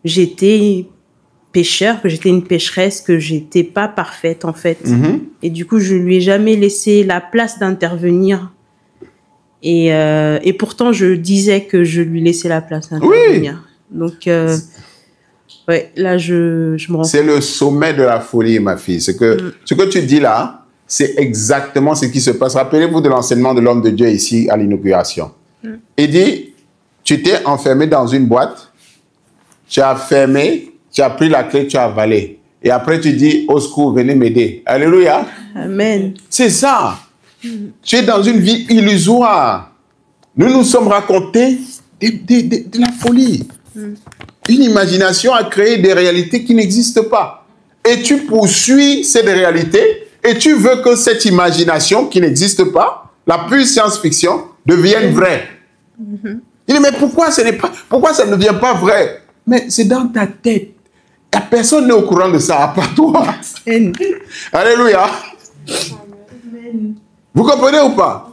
j'étais pécheur, que j'étais une pécheresse, que j'étais pas parfaite en fait. Et du coup, je lui ai jamais laissé la place d'intervenir. Et pourtant, je disais que je lui laissais la place d'intervenir. Oui. Donc, ouais, là, je me rends compte. C'est le sommet de la folie, ma fille. Ce que tu dis là, c'est exactement ce qui se passe. Rappelez-vous de l'enseignement de l'homme de Dieu ici à l'inauguration. Il dit, tu t'es enfermé dans une boîte, tu as fermé, tu as pris la clé, tu as avalé. Et après, tu dis, au secours, venez m'aider. Alléluia. Amen. C'est ça. Tu es dans une vie illusoire. Nous nous sommes racontés de la folie. Une imagination a créé des réalités qui n'existent pas. Et tu poursuis cette réalité et tu veux que cette imagination qui n'existe pas, la pure science-fiction, devienne vraie. Il dit, mais pourquoi ça ne devient pas vrai? Mais c'est dans ta tête. La personne n'est au courant de ça, à part toi. Alléluia. Vous comprenez ou pas?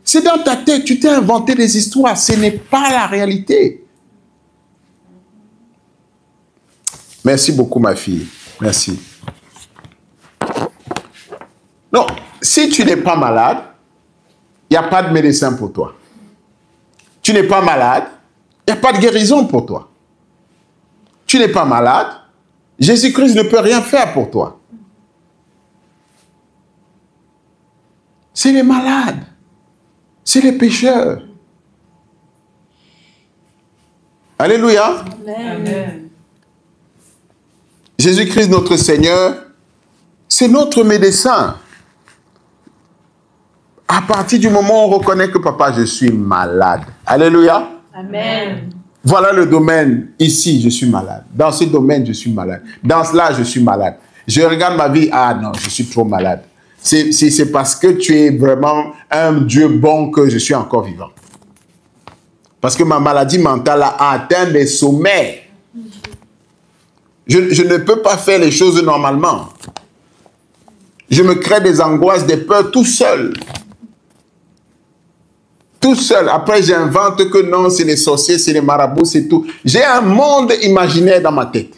C'est dans ta tête, tu t'es inventé des histoires. Ce n'est pas la réalité. Merci beaucoup, ma fille. Merci. Non, si tu n'es pas malade, il n'y a pas de médecin pour toi. Tu n'es pas malade, il n'y a pas de guérison pour toi. Tu n'es pas malade, Jésus-Christ ne peut rien faire pour toi. C'est les malades, c'est les pécheurs. Alléluia. Amen. Jésus-Christ, notre Seigneur, c'est notre médecin. À partir du moment où on reconnaît que papa, je suis malade. Alléluia. Amen. Voilà le domaine. Ici, je suis malade. Dans ce domaine, je suis malade. Dans cela, je suis malade. Je regarde ma vie. Ah non, je suis trop malade. C'est parce que tu es vraiment un Dieu bon que je suis encore vivant. Parce que ma maladie mentale a atteint des sommets. Je ne peux pas faire les choses normalement. Je me crée des angoisses, des peurs tout seul. Tout seul. Après, j'invente que non, c'est les sorciers, c'est les marabouts, c'est tout. J'ai un monde imaginaire dans ma tête.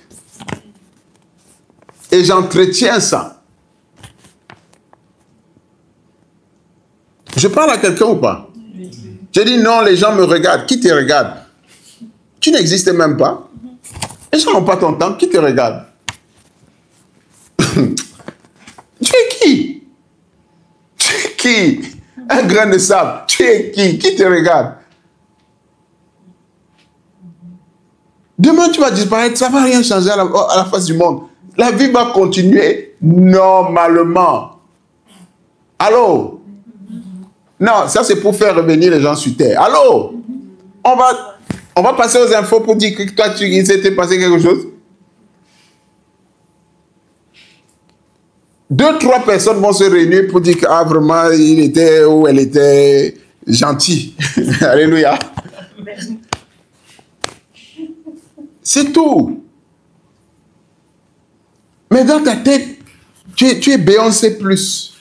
Et j'entretiens ça. Je parle à quelqu'un ou pas? Je dis non, les gens me regardent. Qui te regarde? Tu n'existes même pas. Les gens n'ont pas ton temps. Qui te regarde? Tu es qui? Tu es qui? Un grain de sable. Tu es qui? Qui te regarde? Demain, tu vas disparaître. Ça ne va rien changer à la face du monde. La vie va continuer normalement. Allô? Non, ça c'est pour faire revenir les gens sur terre. Allô? On va passer aux infos pour dire que toi, il s'était passé quelque chose. 2, 3 personnes vont se réunir pour dire que ah, vraiment, il était ou elle était gentil. Alléluia. C'est tout. Mais dans ta tête, tu es Beyoncé plus.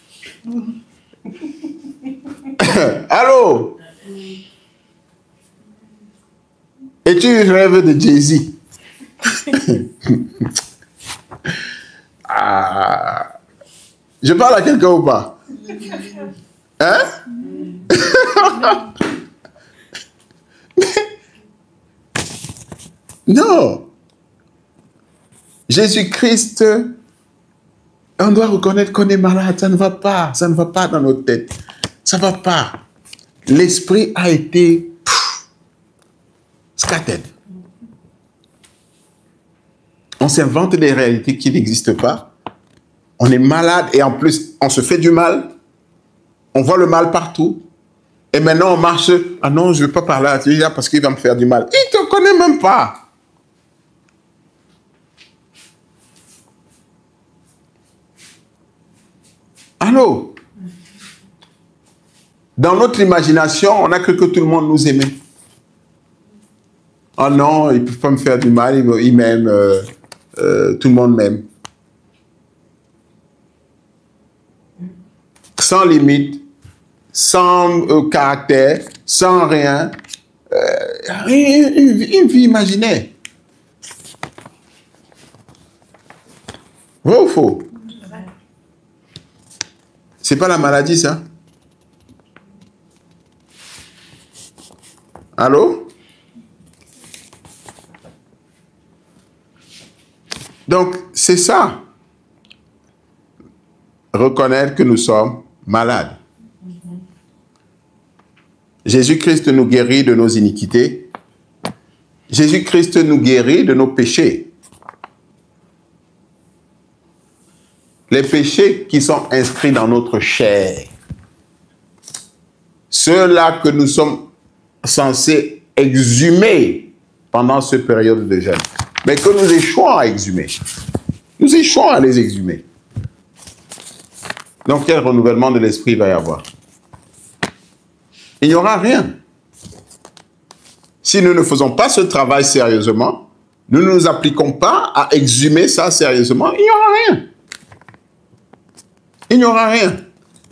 Allô? Et tu rêves de Jay-Z. Ah. Je parle à quelqu'un ou pas? Hein? Non. Jésus-Christ, on doit reconnaître qu'on est malade. Ça ne va pas. Ça ne va pas dans notre tête. Ça ne va pas. L'esprit a été scattered. On s'invente des réalités qui n'existent pas. On est malade et en plus, on se fait du mal. On voit le mal partout. Et maintenant, on marche. Ah non, je ne veux pas parler à celui-là parce qu'il va me faire du mal. Il ne te connaît même pas. Allô? Dans notre imagination, on a cru que tout le monde nous aimait. Oh non, ils ne peuvent pas me faire du mal, ils m'aiment. Tout le monde m'aime. Sans limite, sans caractère, sans rien. Une vie imaginaire. Vrai ou faux? C'est pas la maladie, ça? Allô? Donc, c'est ça. Reconnaître que nous sommes malades. Jésus-Christ nous guérit de nos iniquités. Jésus-Christ nous guérit de nos péchés. Les péchés qui sont inscrits dans notre chair. Ceux-là que nous sommes censés exhumer pendant cette période de jeûne. Mais que nous échouons à exhumer. Nous échouons à les exhumer. Donc, quel renouvellement de l'esprit va y avoir? Il n'y aura rien. Si nous ne faisons pas ce travail sérieusement, nous ne nous appliquons pas à exhumer ça sérieusement, il n'y aura rien. Il n'y aura rien.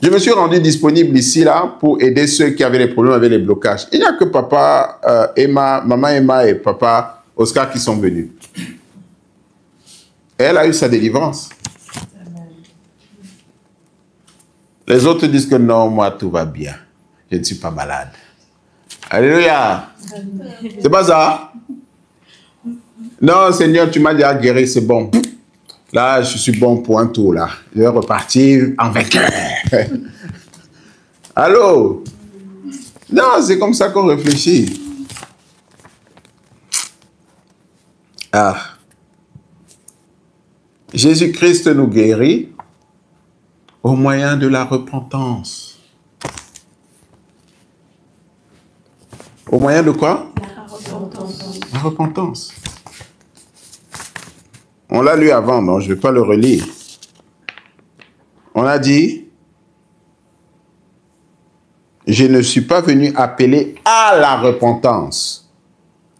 Je me suis rendu disponible ici, là, pour aider ceux qui avaient des problèmes avec les blocages. Il n'y a que papa Emma, maman Emma et papa Oscar qui sont venus. Et elle a eu sa délivrance. Les autres disent que non, moi, tout va bien. Je ne suis pas malade. Alléluia. C'est pas ça? Non, Seigneur, tu m'as déjà guéri, c'est bon. Là, je suis bon pour un tour, là. Je vais repartir en vainqueur. Allô? Non, c'est comme ça qu'on réfléchit. Ah. Jésus-Christ nous guérit au moyen de la repentance. Au moyen de quoi? La repentance. La repentance. On l'a lu avant, donc je ne vais pas le relire. On a dit, je ne suis pas venu appeler à la repentance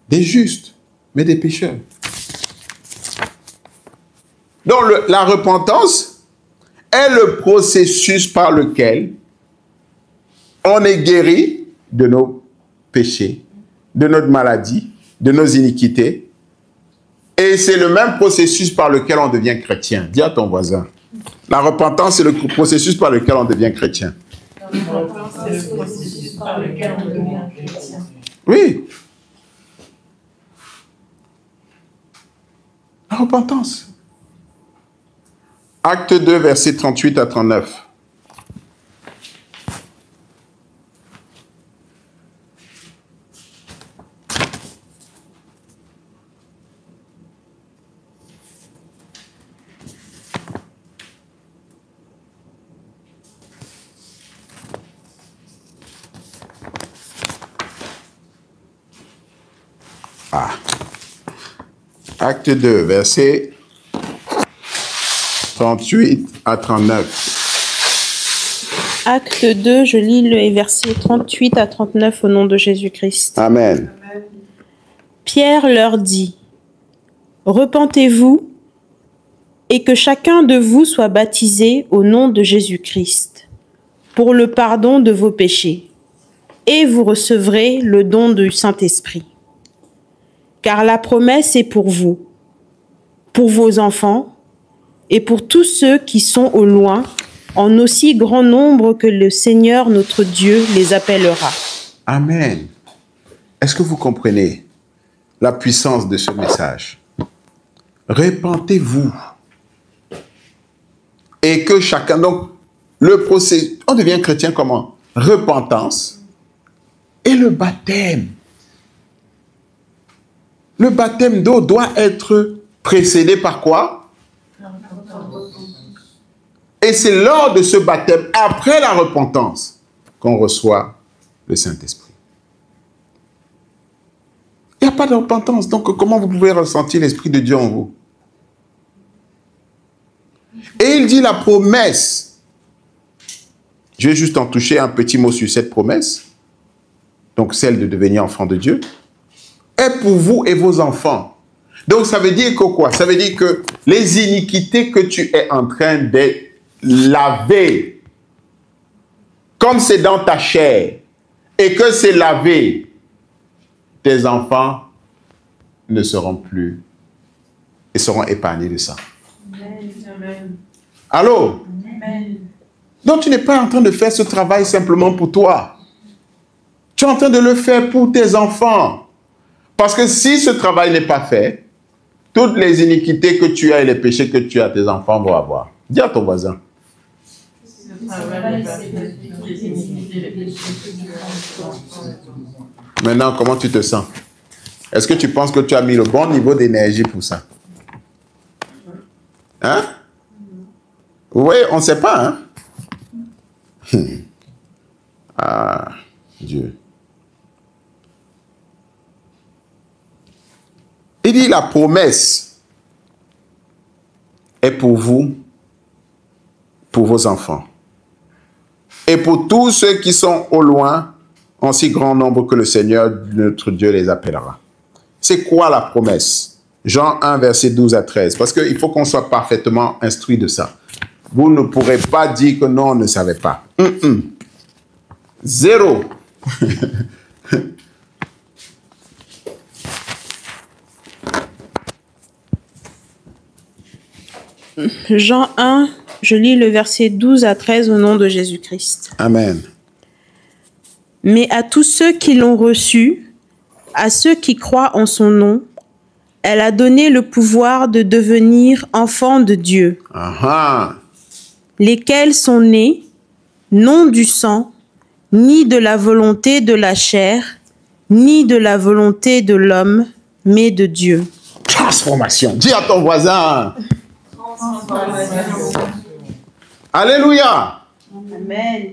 des justes, mais des pécheurs. Donc la repentance est le processus par lequel on est guéri de nos péchés, de notre maladie, de nos iniquités. Et c'est le même processus par lequel on devient chrétien. Dis à ton voisin. La repentance, c'est le processus par lequel on devient chrétien. La repentance, c'est le processus par lequel on devient chrétien. Oui. La repentance. Acte 2, versets 38 à 39. Ah. Acte 2, versets 38 à 39. Acte 2, je lis les versets 38 à 39 au nom de Jésus-Christ. Amen. Pierre leur dit, « Repentez-vous et que chacun de vous soit baptisé au nom de Jésus-Christ pour le pardon de vos péchés, et vous recevrez le don du Saint-Esprit. Car la promesse est pour vous, pour vos enfants, et pour tous ceux qui sont au loin, en aussi grand nombre que le Seigneur notre Dieu les appellera. » Amen. Est-ce que vous comprenez la puissance de ce message? Repentez-vous. Et que chacun... Donc, le procès... On devient chrétien comment? Repentance et le baptême. Le baptême d'eau doit être précédé par quoi? Et c'est lors de ce baptême, après la repentance, qu'on reçoit le Saint-Esprit. Il n'y a pas de repentance. Donc, comment vous pouvez ressentir l'Esprit de Dieu en vous? Et il dit la promesse. Je vais juste en toucher un petit mot sur cette promesse. Donc, celle de devenir enfant de Dieu. Est pour vous et vos enfants. Donc, ça veut dire que quoi? Ça veut dire que les iniquités que tu es en train de laver, comme c'est dans ta chair, et que c'est lavé, tes enfants ne seront plus et seront épargnés de ça. Amen. Allô? Amen. Donc, tu n'es pas en train de faire ce travail simplement pour toi. Tu es en train de le faire pour tes enfants. Parce que si ce travail n'est pas fait, toutes les iniquités que tu as et les péchés que tu as, tes enfants vont avoir. Dis à ton voisin. Maintenant, comment tu te sens? Est-ce que tu penses que tu as mis le bon niveau d'énergie pour ça? Hein? Oui, on ne sait pas, hein? Ah, Dieu. Il dit la promesse est pour vous, pour vos enfants. Et pour tous ceux qui sont au loin, en si grand nombre que le Seigneur, notre Dieu, les appellera. C'est quoi la promesse? Jean 1, verset 12 à 13. Parce qu'il faut qu'on soit parfaitement instruit de ça. Vous ne pourrez pas dire que non, on ne savait pas. Zéro. Jean 1, je lis le verset 12 à 13 au nom de Jésus-Christ. Amen. Mais à tous ceux qui l'ont reçu, à ceux qui croient en son nom, elle a donné le pouvoir de devenir enfants de Dieu, lesquels sont nés, non du sang, ni de la volonté de la chair, ni de la volonté de l'homme, mais de Dieu. Transformation. Dis à ton voisin. Alléluia. Amen.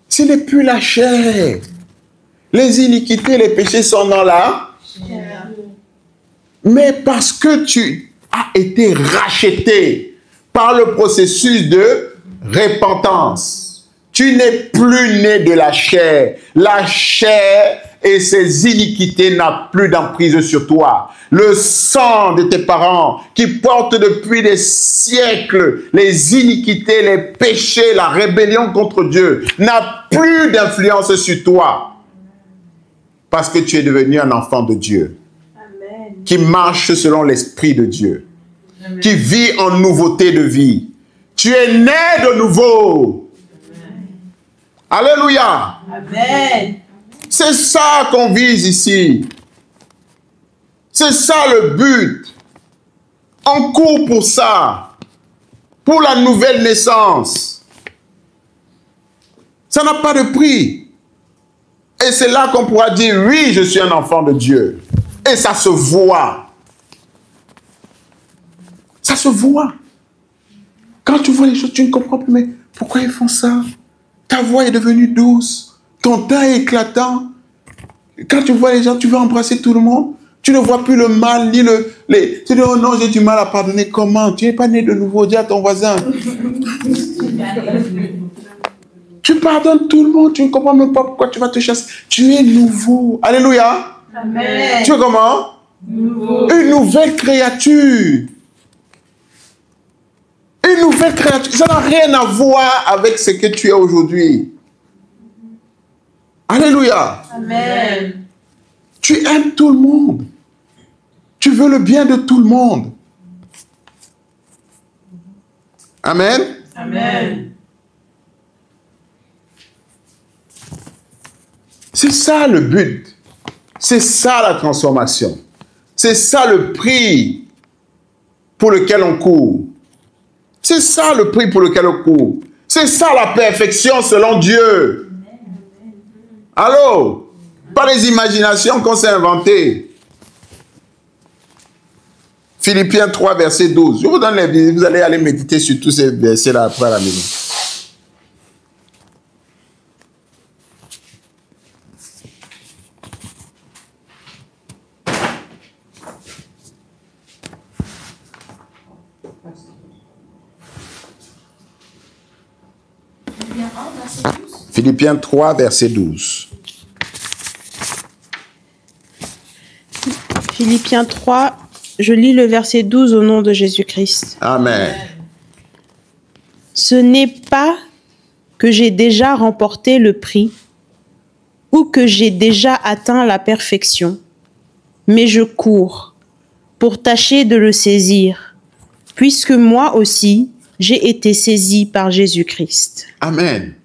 Ce n'est plus la chair. Les iniquités, les péchés sont dans la chair. Mais parce que tu as été racheté par le processus de repentance, tu n'es plus né de la chair. La chair et ses iniquités n'ont plus d'emprise sur toi. Le sang de tes parents qui portent depuis des siècles les iniquités, les péchés, la rébellion contre Dieu n'a plus d'influence sur toi. Parce que tu es devenu un enfant de Dieu. Amen. Qui marche selon l'Esprit de Dieu. Amen. Qui vit en nouveauté de vie. Tu es né de nouveau. Amen. Alléluia. Amen. C'est ça qu'on vise ici. C'est ça le but. On court pour ça. Pour la nouvelle naissance. Ça n'a pas de prix. Et c'est là qu'on pourra dire, oui, je suis un enfant de Dieu. Et ça se voit. Ça se voit. Quand tu vois les choses, tu ne comprends plus, mais pourquoi ils font ça? Ta voix est devenue douce. Ton teint est éclatant. Quand tu vois les gens, tu veux embrasser tout le monde. Tu ne vois plus le mal, ni tu dis, oh non, j'ai du mal à pardonner. Comment? Tu n'es pas né de nouveau. Dis à ton voisin. Tu pardonnes tout le monde. Tu ne comprends même pas pourquoi tu vas te chasser. Tu es nouveau. Alléluia. Amen. Tu es comment? Nouveau. Une nouvelle créature. Une nouvelle créature. Ça n'a rien à voir avec ce que tu es aujourd'hui. Alléluia. Amen. Tu aimes tout le monde. Tu veux le bien de tout le monde. Amen. Amen. C'est ça le but. C'est ça la transformation. C'est ça le prix pour lequel on court. C'est ça le prix pour lequel on court. C'est ça la perfection selon Dieu. Allô? Pas les imaginations qu'on s'est inventées. Philippiens 3, verset 12. Je vous donne les versets. Vous allez aller méditer sur tous ces versets-là après à la maison. Philippiens 3, verset 12. Philippiens 3, je lis le verset 12 au nom de Jésus-Christ. Amen. Ce n'est pas que j'ai déjà remporté le prix ou que j'ai déjà atteint la perfection, mais je cours pour tâcher de le saisir, puisque moi aussi, j'ai été saisi par Jésus-Christ. Amen.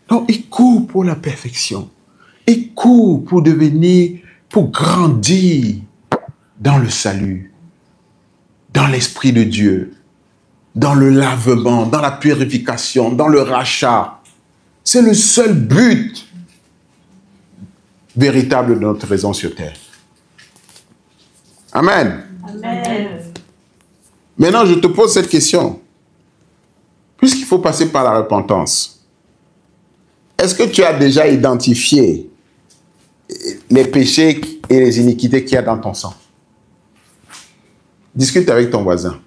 Donc, il court pour la perfection. Il court pour devenir, pour grandir dans le salut, dans l'Esprit de Dieu, dans le lavement, dans la purification, dans le rachat. C'est le seul but véritable de notre raison sur terre. Amen. Amen. Maintenant, je te pose cette question. Puisqu'il faut passer par la repentance, est-ce que tu as déjà identifié les péchés et les iniquités qu'il y a dans ton sang? Discute avec ton voisin.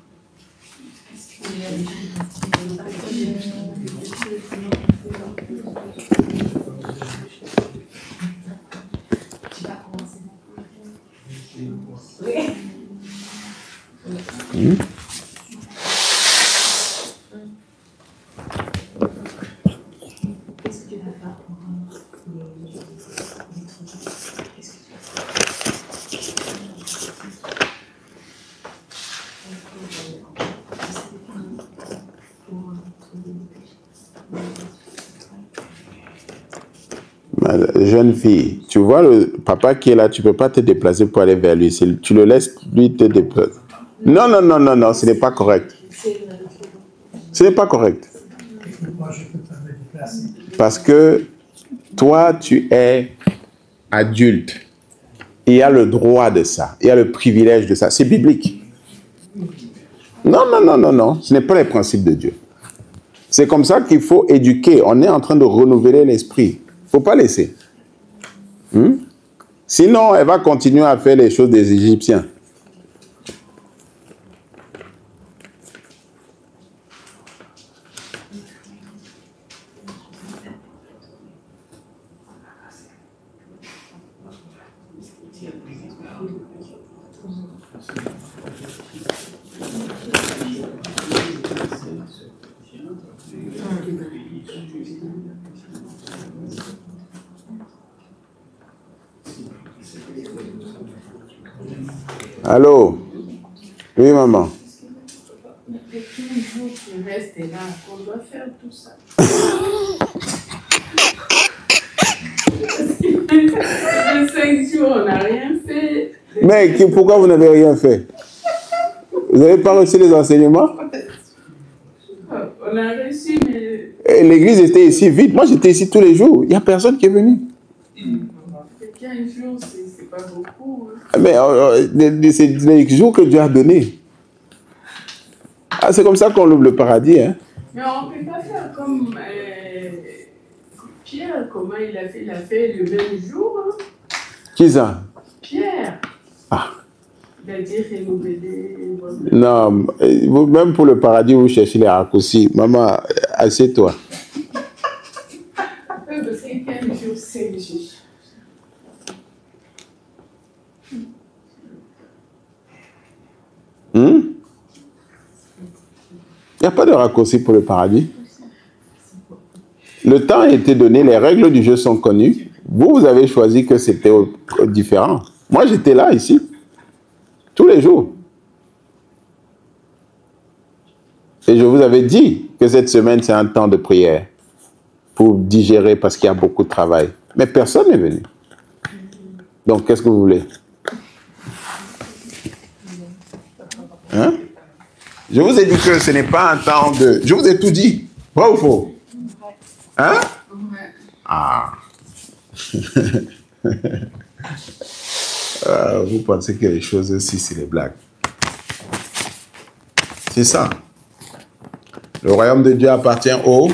Jeune fille, tu vois le papa qui est là, tu ne peux pas te déplacer pour aller vers lui. Tu le laisses lui te déplacer. Non, non, non, non, non, ce n'est pas correct. Ce n'est pas correct. Parce que toi, tu es adulte. Il y a le droit de ça. Il y a le privilège de ça. C'est biblique. Non, non, non, non, non. Ce n'est pas les principes de Dieu. C'est comme ça qu'il faut éduquer. On est en train de renouveler l'esprit. Il ne faut pas laisser. Sinon, elle va continuer à faire les choses des Égyptiens. Allô? Oui, maman. Depuis le jour que reste là, on doit faire tout ça. Les 5 jours, on n'a rien fait. Mais pourquoi vous n'avez rien fait? Vous n'avez pas reçu les enseignements? On a reçu, mais... L'église était ici vide. Moi, j'étais ici tous les jours. Il n'y a personne qui est venu. 15 jours, c'est pas beaucoup. Mais c'est les jours que Dieu a donnés. Ah, c'est comme ça qu'on ouvre le paradis. Hein? Mais on ne peut pas faire comme Pierre, comment il a fait? Il a fait le même jour. Hein? Qui ça? Pierre. Ah. Il a dit renouveler. Non, même pour le paradis, vous cherchez les raccourcis. Maman, assieds-toi. Parce que 15 jours, c'est juste. Il n'y a pas de raccourci pour le paradis. Le temps a été donné, les règles du jeu sont connues. Vous avez choisi que c'était différent. Moi, j'étais là, ici, tous les jours. Et je vous avais dit que cette semaine, c'est un temps de prière pour digérer parce qu'il y a beaucoup de travail. Mais personne n'est venu. Donc, qu'est-ce que vous voulez? Hein? Je vous ai dit que ce n'est pas un temps de... Je vous ai tout dit. Vrai ou faux? Hein? Ah. Vous pensez que les choses aussi, c'est les blagues. C'est ça. Le royaume de Dieu appartient au...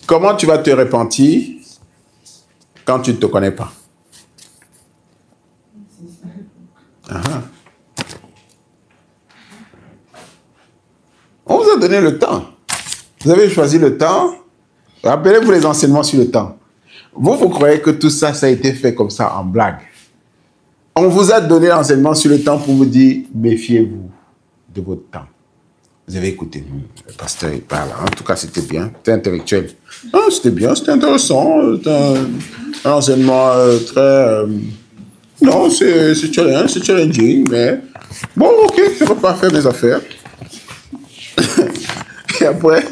Comment tu vas te repentir quand tu ne te connais pas? donné le temps. Vous avez choisi le temps. Rappelez-vous les enseignements sur le temps. Vous croyez que tout ça, ça a été fait comme ça en blague. On vous a donné l'enseignement sur le temps pour vous dire, méfiez-vous de votre temps. Vous avez écouté, le pasteur, il parle. En tout cas, c'était bien, c'était intellectuel. Ah, c'était bien, c'était intéressant. C'était un enseignement très... non, c'est challenging, mais... Bon, ok, je ne peux pas faire mes affaires. Et après...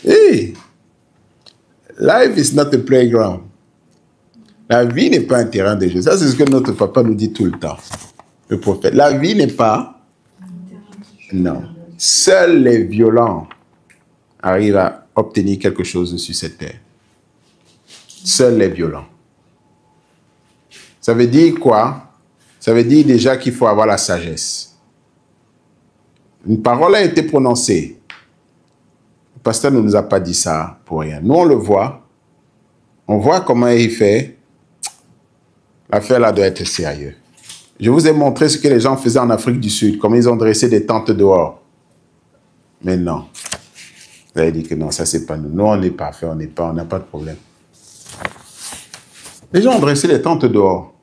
Hey, life is not a playground. La vie n'est pas un terrain de jeu. Ça, c'est ce que notre papa nous dit tout le temps, le prophète. La vie n'est pas... Non. Seuls les violents arrivent à obtenir quelque chose sur cette terre. Seuls les violents. Ça veut dire quoi? Ça veut dire déjà qu'il faut avoir la sagesse. Une parole a été prononcée. Le pasteur ne nous a pas dit ça pour rien. Nous, on le voit. On voit comment il fait. L'affaire là doit être sérieuse. Je vous ai montré ce que les gens faisaient en Afrique du Sud, comment ils ont dressé des tentes dehors. Mais non. Vous avez dit que non, ça c'est pas nous. Nous, on n'est pas fait, on n'a pas de problème. Les gens ont dressé des tentes dehors.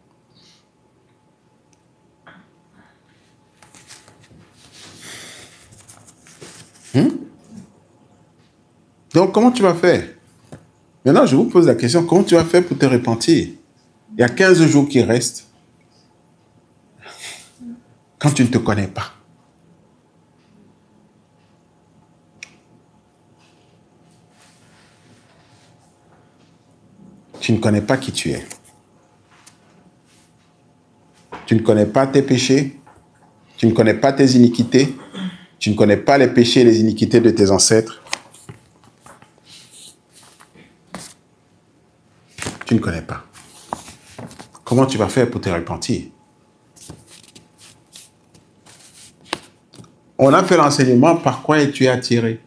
Donc, comment tu vas faire? Maintenant, je vous pose la question, comment tu vas faire pour te repentir? Il y a 15 jours qui restent. Quand tu ne te connais pas. Tu ne connais pas qui tu es. Tu ne connais pas tes péchés. Tu ne connais pas tes iniquités. Tu ne connais pas les péchés et les iniquités de tes ancêtres. Tu ne connais pas. Comment tu vas faire pour te repentir? On a fait l'enseignement par quoi es-tu attiré?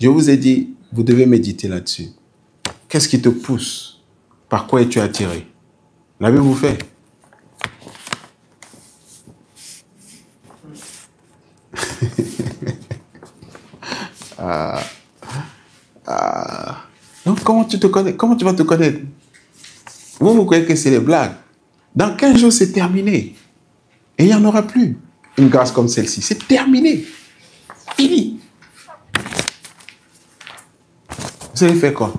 Je vous ai dit, vous devez méditer là-dessus. Qu'est-ce qui te pousse? Par quoi es-tu attiré? L'avez-vous fait? Donc, comment tu te connais? Comment tu vas te connaître? Vous croyez que c'est des blagues? Dans 15 jours, c'est terminé. Et il n'y en aura plus. Une grâce comme celle-ci, c'est terminé. Fini. Vous allez faire quoi?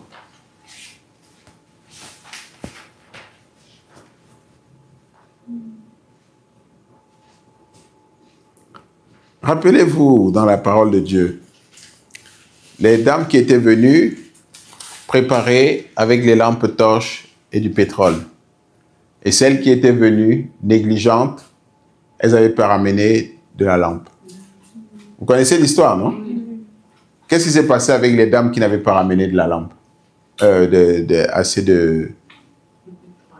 Rappelez-vous dans la parole de Dieu, les dames qui étaient venues préparer avec les lampes torches et du pétrole. Et celles qui étaient venues négligentes, elles n'avaient pas ramené de la lampe. Vous connaissez l'histoire, non? Qu'est-ce qui s'est passé avec les dames qui n'avaient pas ramené de la lampe? Assez de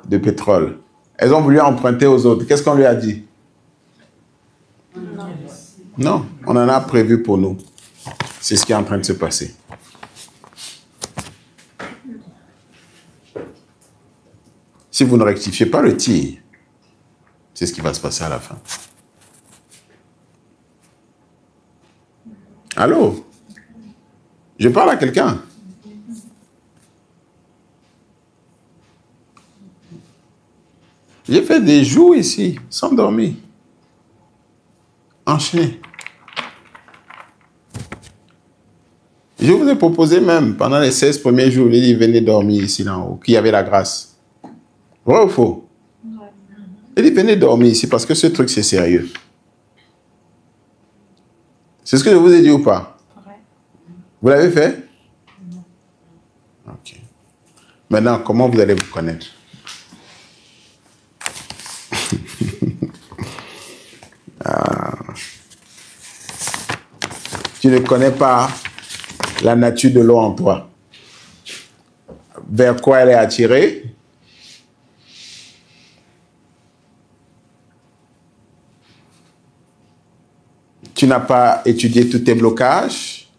pétrole. Elles ont voulu emprunter aux autres. Qu'est-ce qu'on lui a dit? Non, on en a prévu pour nous. C'est ce qui est en train de se passer. Si vous ne rectifiez pas le tir, c'est ce qui va se passer à la fin. Allô? Je parle à quelqu'un. J'ai fait des jours ici, sans dormir. Enchaîné. Je vous ai proposé même, pendant les 16 premiers jours, il dit, venez dormir ici, là haut, qu'il y avait la grâce. Vrai ou faux? Il dit, venez dormir ici, parce que ce truc, c'est sérieux. C'est ce que je vous ai dit ou pas? Vous l'avez fait? Non. Ok. Maintenant, comment vous allez vous connaître? Tu ne connais pas la nature de l'eau en toi. Vers quoi elle est attirée? Tu n'as pas étudié tous tes blocages.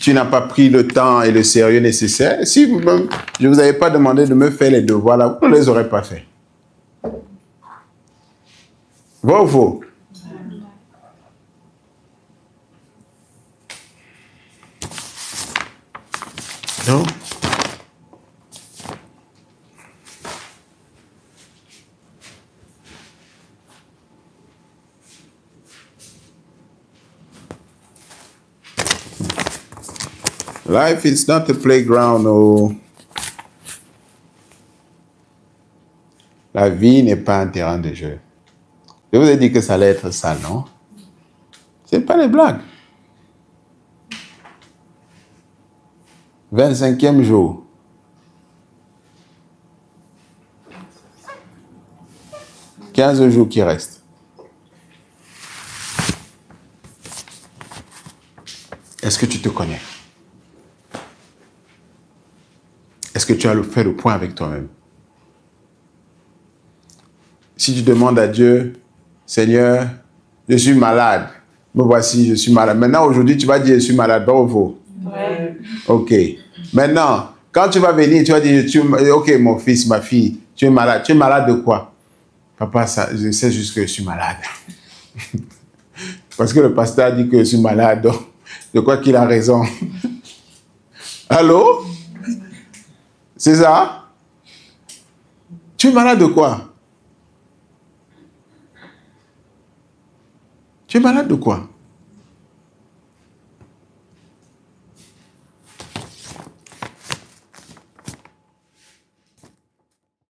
tu n'as pas pris le temps et le sérieux nécessaire. Si vous-même, je ne vous avais pas demandé de me faire les devoirs là, vous ne les aurez pas fait. Vrai ou faux? Non? Life is not a playground. Oh. La vie n'est pas un terrain de jeu. Je vous ai dit que ça allait être ça, non? Ce n'est pas des blagues. 25e jour. « 15 jours qui restent. Est-ce que tu te connais? Est-ce que tu as fait le point avec toi-même? Si tu demandes à Dieu, Seigneur, je suis malade. Me voici, je suis malade. Maintenant, aujourd'hui, tu vas dire, je suis malade. Bon ou faux? Ouais. Ok. Maintenant, quand tu vas venir, tu vas dire, ok, mon fils, ma fille, tu es malade. Tu es malade de quoi? Papa, je sais juste que je suis malade. Parce que le pasteur a dit que je suis malade. Donc, de quoi qu'il a raison. Allô? C'est ça? Tu es malade de quoi? Tu es malade de quoi?